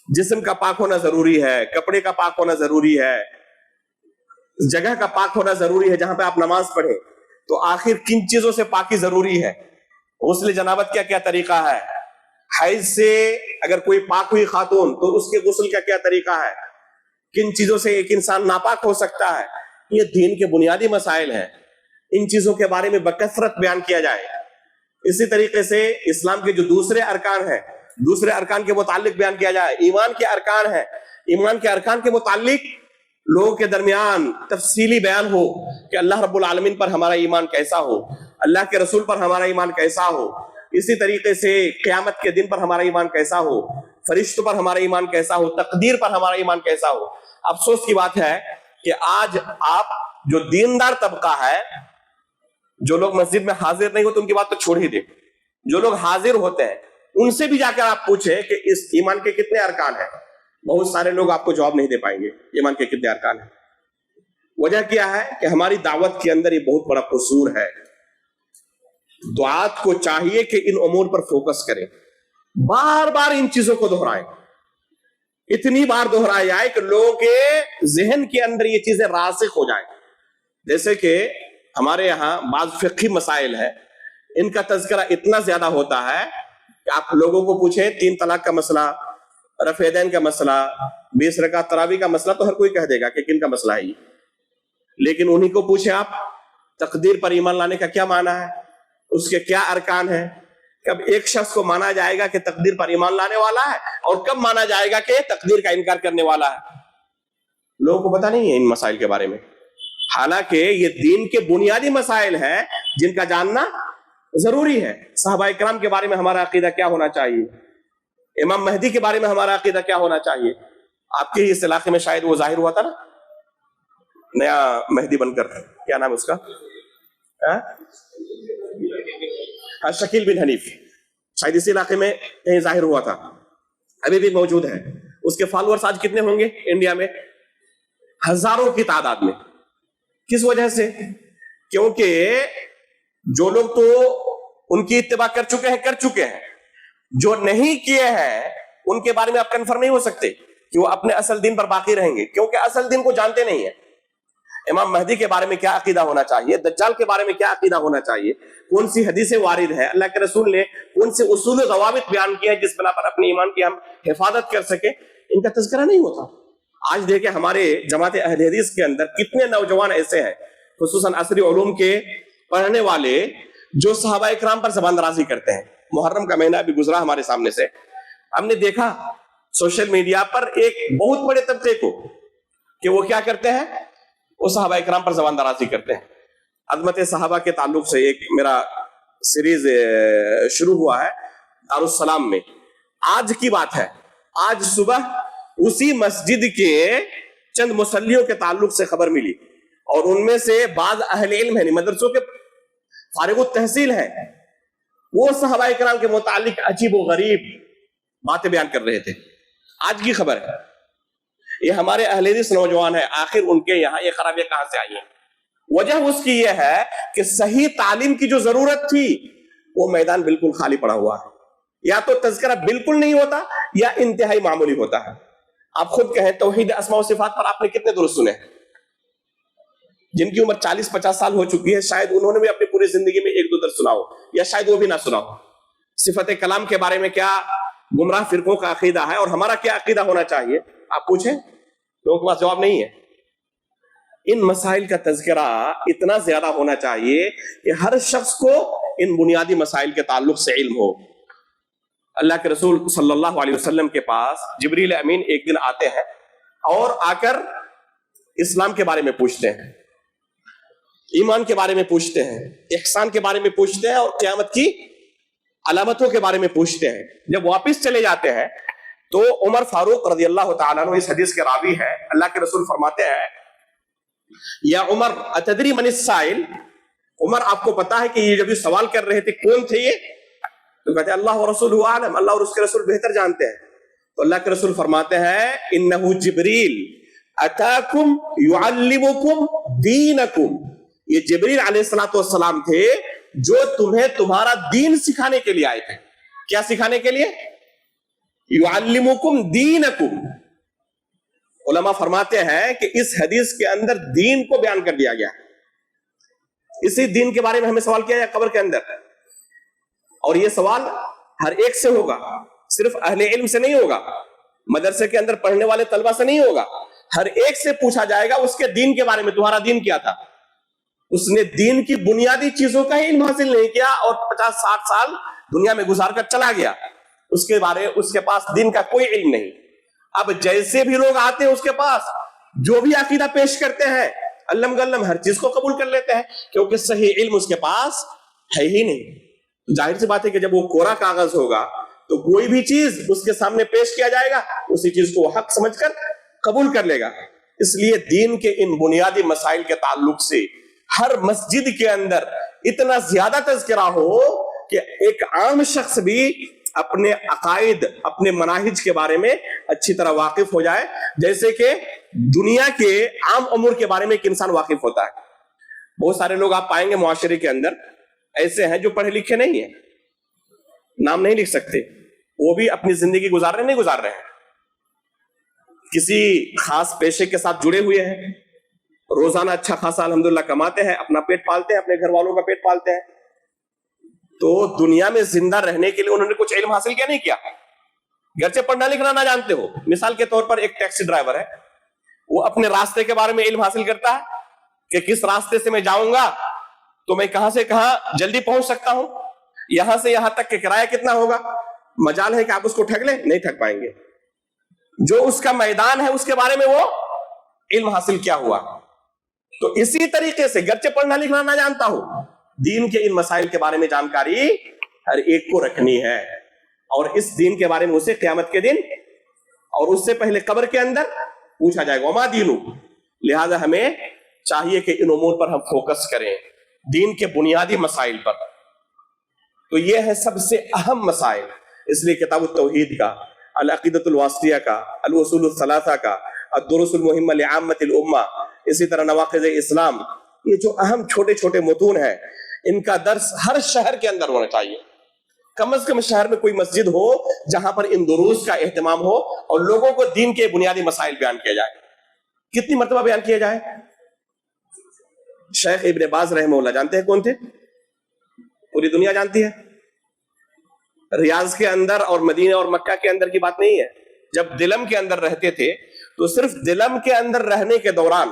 جسم کا پاک ہونا ضروری ہے، کپڑے کا پاک ہونا ضروری ہے، جگہ کا پاک ہونا ضروری ہے جہاں پہ آپ نماز پڑھیں. تو آخر کن چیزوں سے پاکی ضروری ہے؟ غسل جنابت کا کیا طریقہ ہے؟ حیض سے اگر کوئی پاک ہوئی خاتون تو اس کے غسل کا کیا طریقہ ہے؟ کن چیزوں سے ایک انسان ناپاک ہو سکتا ہے؟ یہ دین کے بنیادی مسائل ہیں، ان چیزوں کے بارے میں بکثرت بیان کیا جائے. اسی طریقے سے اسلام کے جو دوسرے ارکان ہیں، دوسرے ارکان کے متعلق بیان کیا جائے. ایمان کے ارکان ہیں، ایمان کے ارکان کے متعلق لوگوں کے درمیان تفصیلی بیان ہو کہ اللہ رب العالمین پر ہمارا ایمان کیسا ہو، اللہ کے رسول پر ہمارا ایمان کیسا ہو، اسی طریقے سے قیامت کے دن پر ہمارا ایمان کیسا ہو، فرشتوں پر ہمارا ایمان کیسا ہو، تقدیر پر ہمارا ایمان کیسا ہو۔ افسوس کی بات ہے کہ آج آپ جو دیندار طبقہ ہے، جو لوگ مسجد میں حاضر نہیں ہوتے ان کی بات تو چھوڑ ہی دیں، جو لوگ حاضر ہوتے ہیں ان سے بھی جا کر آپ پوچھیں کہ اس ایمان کے کتنے ارکان ہیں، بہت سارے لوگ آپ کو جواب نہیں دے پائیں گے ایمان کے کتنے ارکان ہیں۔ وجہ کیا ہے کہ ہماری دعوت کے اندر یہ بہت بڑا قصور ہے۔ دعات کو چاہیے کہ ان امور پر فوکس کریں، بار بار ان چیزوں کو دہرائیں، اتنی بار دہرائی جائے کہ لوگوں کے ذہن کے اندر یہ چیزیں راسخ ہو جائیں۔ جیسے کہ ہمارے یہاں بعض فقہی مسائل ہیں، ان کا تذکرہ اتنا زیادہ ہوتا ہے کہ آپ لوگوں کو پوچھیں 3 طلاق کا مسئلہ، رفع دین کا مسئلہ، 20 رکعت تراویح کا مسئلہ، تو ہر کوئی کہہ دے گا کہ کن کا مسئلہ ہے یہ۔ لیکن انہی کو پوچھیں آپ تقدیر پر ایمان لانے کا کیا معنی ہے، اس کے کیا ارکان ہیں، کب ایک شخص کو مانا جائے گا کہ تقدیر پر ایمان لانے والا ہے اور کب مانا جائے گا کہ تقدیر کا انکار کرنے والا ہے۔ لوگوں کو پتہ نہیں ہے ان مسائل کے بارے میں، حالانکہ یہ دین کے بنیادی مسائل ہیں جن کا جاننا ضروری ہے۔ صحابہ کرام کے بارے میں ہمارا عقیدہ کیا ہونا چاہیے، امام مہدی کے بارے میں ہمارا عقیدہ کیا ہونا چاہیے۔ آپ کے اس علاقے میں شاید وہ ظاہر ہوا تھا نا، نیا مہدی بن کر، کیا نام ہے اس کا، شکیل بن حنیف، شاید اسی علاقے میں کہیں ظاہر ہوا تھا، ابھی بھی موجود ہے۔ اس کے فالورز آج کتنے ہوں گے انڈیا میں؟ ہزاروں کی تعداد میں۔ کس وجہ سے؟ کیونکہ جو لوگ تو ان کی اتباع کر چکے ہیں، جو نہیں کیے ہیں ان کے بارے میں آپ کنفرم نہیں ہو سکتے کہ وہ اپنے اصل دین پر باقی رہیں گے، کیونکہ اصل دین کو جانتے نہیں ہیں۔ امام مہدی کے بارے میں کیا عقیدہ ہونا چاہیے، دجال کے بارے میں کیا عقیدہ ہونا چاہیے، کون سی حدیثیں وارد ہے، اللہ کے رسول نے کون سے اصول و ضوابط بیان کیے ہیں جس بنا پر اپنے ایمان کی ہم حفاظت کر سکیں، ان کا تذکرہ نہیں ہوتا۔ آج دیکھیں ہمارے جماعت اہل حدیث کے اندر کتنے نوجوان ایسے ہیں، خصوصاً عصری علوم کے پڑھنے والے، جو صحابہ اکرام پر زبان درازی کرتے ہیں۔ محرم کا مہینہ بھی گزرا ہمارے سامنے سے، ہم نے دیکھا سوشل میڈیا پر ایک بہت بڑے طبقے کو کہ وہ کیا کرتے ہیں، وہ صحابہ اکرام پر زبان درازی کرتے ہیں۔ عظمت صحابہ کے تعلق سے ایک میرا سیریز شروع ہوا ہے دارالسلام میں۔ آج کی بات ہے، آج صبح اسی مسجد کے چند مصلیوں کے تعلق سے خبر ملی، اور ان میں سے بعض اہل علم ہیں، مدرسوں کے فارغ التحصیل ہیں، وہ صحابہ اکرام کے متعلق عجیب و غریب باتیں بیان کر رہے تھے۔ آج کی خبر ہے، یہ ہمارے اہل حدیث نوجوان ہیں، آخر ان کے یہاں یہ خرابیاں کہاں سے آئی ہیں؟ وجہ اس کی یہ ہے کہ صحیح تعلیم کی جو ضرورت تھی وہ میدان بالکل خالی پڑا ہوا ہے، یا تو تذکرہ بالکل نہیں ہوتا یا انتہائی معمولی ہوتا ہے۔ آپ خود کہیں توحید اسماء و صفات پر آپ نے کتنے درس سنے؟ جن کی عمر 40-50 سال ہو چکی ہے، شاید انہوں نے بھی اپنی پوری زندگی میں 1-2 درس سنا ہو، یا شاید وہ بھی نہ سنا ہو۔ صفت کلام کے بارے میں کیا گمراہ فرقوں کا عقیدہ ہے اور ہمارا کیا عقیدہ ہونا چاہیے، آپ پوچھیں، لوگوں کے پاس جواب نہیں ہے۔ ان مسائل کا تذکرہ اتنا زیادہ ہونا چاہیے کہ ہر شخص کو ان بنیادی مسائل کے تعلق سے علم ہو۔ اللہ کے رسول صلی اللہ علیہ وسلم کے پاس جبریل امین ایک دن آتے ہیں اور آ کر اسلام کے بارے میں پوچھتے ہیں، ایمان کے بارے میں پوچھتے ہیں، احسان کے بارے میں پوچھتے ہیں، اور قیامت کی علامتوں کے بارے میں پوچھتے ہیں۔ جب واپس چلے جاتے ہیں تو عمر فاروق رضی اللہ تعالیٰ عنہ اس حدیث کے راوی ہے، اللہ کے رسول فرماتے ہیں، یا عمر اتدری من السائل، عمر آپ کو پتا ہے کہ یہ جب سوال کر رہے تھے کون تھے یہ؟ تو کہتے ہیں اللہ ورسولہ اعلم، اللہ اور اس کے رسول بہتر جانتے ہیں۔ تو اللہ کے رسول فرماتے ہیں انہ جبریل اتاکم یعلمکم دینکم، یہ جبریل علیہ السلام تھے جو تمہیں تمہارا دین سکھانے کے لیے آئے تھے۔ کیا سکھانے کے لیے؟ یعلمکم دینکم۔ علماء فرماتے ہیں کہ اس حدیث کے اندر دین کو بیان کر دیا گیا، اسی دین کے بارے میں ہمیں سوال کیا ہے قبر کے اندر، اور یہ سوال ہر ایک سے ہوگا، صرف اہل علم سے نہیں ہوگا، مدرسے کے اندر پڑھنے والے طلبہ سے نہیں ہوگا، ہر ایک سے پوچھا جائے گا اس کے دین کے بارے میں، تمہارا دین کیا تھا؟ اس نے دین کی بنیادی چیزوں کا ہی علم حاصل نہیں کیا اور 50-60 سال دنیا میں گزار کر چلا گیا، اس کے پاس دین کا کوئی علم نہیں۔ اب جیسے بھی لوگ آتے ہیں اس کے پاس جو بھی عقیدہ پیش کرتے ہیں، علم گلم ہر چیز کو قبول کر لیتے ہیں، کیونکہ صحیح علم اس کے پاس ہے ہی نہیں. تو ظاہر سی بات ہے کہ جب وہ کوڑا کاغذ ہوگا تو کوئی بھی چیز اس کے سامنے پیش کیا جائے گا, اسی چیز کو وہ حق سمجھ کر قبول کر لے گا. اس لیے دین کے ان بنیادی مسائل کے تعلق سے ہر مسجد کے اندر اتنا زیادہ تذکرہ ہو کہ ایک عام شخص بھی اپنے عقائد, اپنے مناہج کے بارے میں اچھی طرح واقف ہو جائے, جیسے کہ دنیا کے عام امور کے بارے میں ایک انسان واقف ہوتا ہے. بہت سارے لوگ آپ پائیں گے معاشرے کے اندر ایسے ہیں جو پڑھے لکھے نہیں ہیں, نام نہیں لکھ سکتے, وہ بھی اپنی زندگی گزار رہے ہیں, کسی خاص پیشے کے ساتھ جڑے ہوئے ہیں, روزانہ اچھا خاصا الحمدللہ کماتے ہیں, اپنا پیٹ پالتے ہیں, اپنے گھر والوں کا پیٹ پالتے ہیں. تو دنیا میں زندہ رہنے کے لیے انہوں نے کچھ علم حاصل کیا نہیں کیا, گرچہ پڑھنا لکھنا نہ جانتے ہو. مثال کے طور پر ایک ٹیکسی ڈرائیور ہے, وہ اپنے راستے کے بارے میں علم حاصل کرتا ہے کہ کس راستے سے میں جاؤں گا تو میں کہاں سے کہاں جلدی پہنچ سکتا ہوں, یہاں سے یہاں تک کہ کرایہ کتنا ہوگا. مجال ہے کہ آپ اس کو ٹھگ لیں, نہیں ٹھگ پائیں گے. جو اس کا میدان ہے اس کے بارے میں وہ علم حاصل کیا ہوا. تو اسی طریقے سے گرچہ پڑھنا لکھنا نہ جانتا ہو, دین کے ان مسائل کے بارے میں جانکاری ہر ایک کو رکھنی ہے, اور اس دین کے بارے میں اسے قیامت کے دن اور اس سے پہلے قبر کے اندر پوچھا جائے گا وما دینو. لہذا ہمیں چاہیے کہ ان امور پر ہم فوکس کریں, دین کے بنیادی مسائل پر. تو یہ ہے سب سے اہم مسائل. اس لیے کتاب التوحید کا, العقیدۃ الواسطیہ کا, الاصول الثلاثہ کا, الدروس المہمہ لعامۃ الامہ, اسی طرح نواقض اسلام, یہ جو اہم چھوٹے چھوٹے متون ہیں ان کا درس ہر شہر کے اندر ہونا چاہیے. کم از کم شہر میں کوئی مسجد ہو جہاں پر ان دروس کا اہتمام ہو اور لوگوں کو دین کے بنیادی مسائل بیان کیا جائے. کتنی مرتبہ بیان کیا جائے؟ شیخ ابن باز رحمہ اللہ جانتے ہیں کون تھے؟ پوری دنیا جانتی ہے. ریاض کے اندر اور مدینہ اور مکہ کے اندر کی بات نہیں ہے. جب دلم کے اندر رہتے تھے تو صرف دلم کے اندر رہنے کے دوران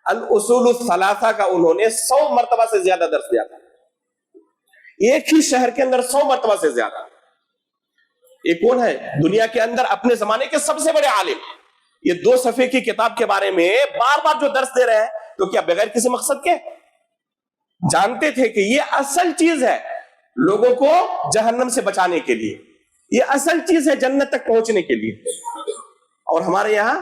الاصول الثلاثہ کا انہوں نے 100 مرتبہ سے زیادہ درس دیا تھا. ایک ہی شہر کے اندر 100 مرتبہ سے زیادہ. یہ کون ہے دنیا کے اندر اپنے زمانے کے سب سے بڑے عالم؟ یہ 2 صفحے کی کتاب کے بارے میں بار بار جو درس دے رہے ہیں تو کیا بغیر کسی مقصد کے؟ جانتے تھے کہ یہ اصل چیز ہے لوگوں کو جہنم سے بچانے کے لیے, یہ اصل چیز ہے جنت تک پہنچنے کے لیے. اور ہمارے یہاں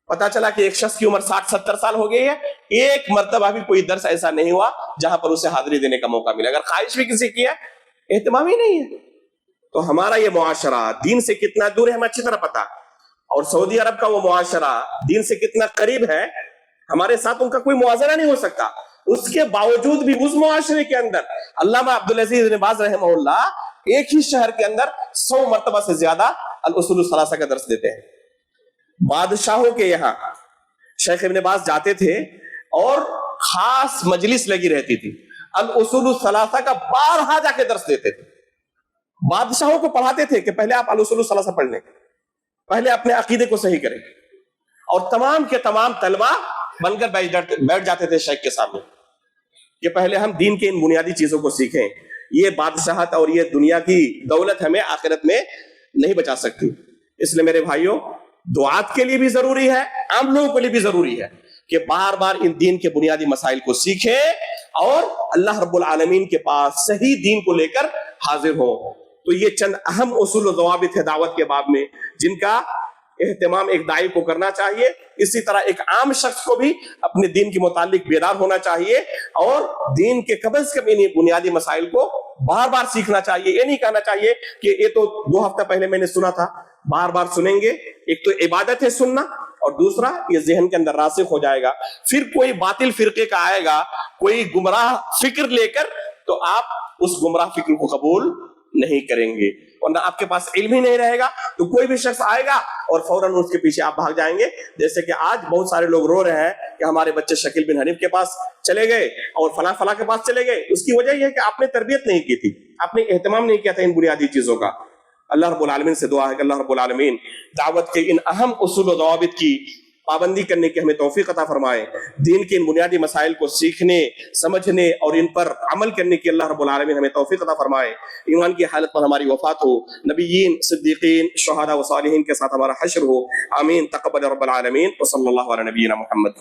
پتا چلا کہ ایک شخص کی عمر 60-70 سال ہو گئی ہے, ایک مرتبہ بھی کوئی درس ایسا نہیں ہوا جہاں پر اسے حاضری دینے کا موقع ملا. اگر خواہش بھی کسی کی ہے, اہتمام ہی نہیں ہے. تو ہمارا یہ معاشرہ دین سے کتنا دور ہے ہمیں اچھی طرح پتا, اور سعودی عرب کا وہ معاشرہ دین سے کتنا قریب ہے, ہمارے ساتھ ان کا کوئی موازنہ نہیں ہو سکتا. اس کے باوجود بھی اس معاشرے کے اندر علامہ عبدالعزیز بن باز رحمہ اللہ ایک ہی شہر کے اندر 100 مرتبہ سے زیادہ الاصول الثلاثہ کا درس دیتے ہیں. بادشاہوں کے یہاں شیخ ابن باز جاتے تھے اور خاص مجلس لگی رہتی تھی, الاصول الثلاثہ کا بارہا جا کے درس دیتے تھے. بادشاہوں کو پڑھاتے تھے کہ پہلے آپ الاصول الثلاثہ پڑھ لیں, پہلے اپنے عقیدے کو صحیح کریں, اور تمام کے تمام طلبہ بن کر بیٹھ جاتے تھے شیخ کے سامنے کہ پہلے ہم دین کے ان بنیادی چیزوں کو سیکھیں. یہ بادشاہت اور یہ دنیا کی دولت ہمیں آخرت میں نہیں بچا سکتی. اس لیے میرے بھائیوں, دعات کے لیے بھی ضروری ہے, عام لوگوں کے لیے بھی ضروری ہے کہ بار بار ان دین کے بنیادی مسائل کو سیکھیں اور اللہ رب العالمین کے پاس صحیح دین کو لے کر حاضر ہوں. تو یہ چند اہم اصول و ضوابط ہے دعوت کے باب میں جن کا اہتمام ایک داعی کو کرنا چاہیے. اسی طرح ایک عام شخص کو بھی اپنے دین کے متعلق بیدار ہونا چاہیے اور دین کے کم از کم انہیں بنیادی مسائل کو بار بار سیکھنا چاہیے. یہ نہیں کہنا چاہیے کہ یہ تو 2 ہفتہ پہلے میں نے سنا تھا. بار بار سنیں گے, ایک تو عبادت ہے سننا, اور دوسرا یہ ذہن کے اندر راسخ ہو جائے گا. پھر کوئی باطل فرقے کا آئے گا, کوئی گمراہ فکر لے کر, تو آپ اس گمراہ فکر کو قبول نہیں کریں گے, ورنہ آپ کے پاس علم ہی نہیں رہے گا. تو کوئی بھی شخص آئے گا اور فوراً اس کے پیچھے آپ بھاگ جائیں گے. جیسے کہ آج بہت سارے لوگ رو رہے ہیں کہ ہمارے بچے شکیل بن حنیف کے پاس چلے گئے اور فلاں فلاں کے پاس چلے گئے. اس کی وجہ یہ ہے کہ آپ نے تربیت نہیں کی تھی, آپ نے اہتمام نہیں کیا تھا ان بنیادی چیزوں کا. اللہ رب العالمین سے دعا ہے کہ اللہ رب العالمین دعوت کے ان اہم اصول و ضوابط کی پابندی کرنے کی ہمیں توفیق عطا فرمائے. دین کے ان بنیادی مسائل کو سیکھنے, سمجھنے اور ان پر عمل کرنے کی اللہ رب العالمین ہمیں توفیق عطا فرمائے. ایمان کی حالت پر ہماری وفات ہو, نبیین, صدیقین, شہداء و صالحین کے ساتھ ہمارا حشر ہو. آمین. تقبل رب العالمین. وصلی اللہ علی نبینا محمد.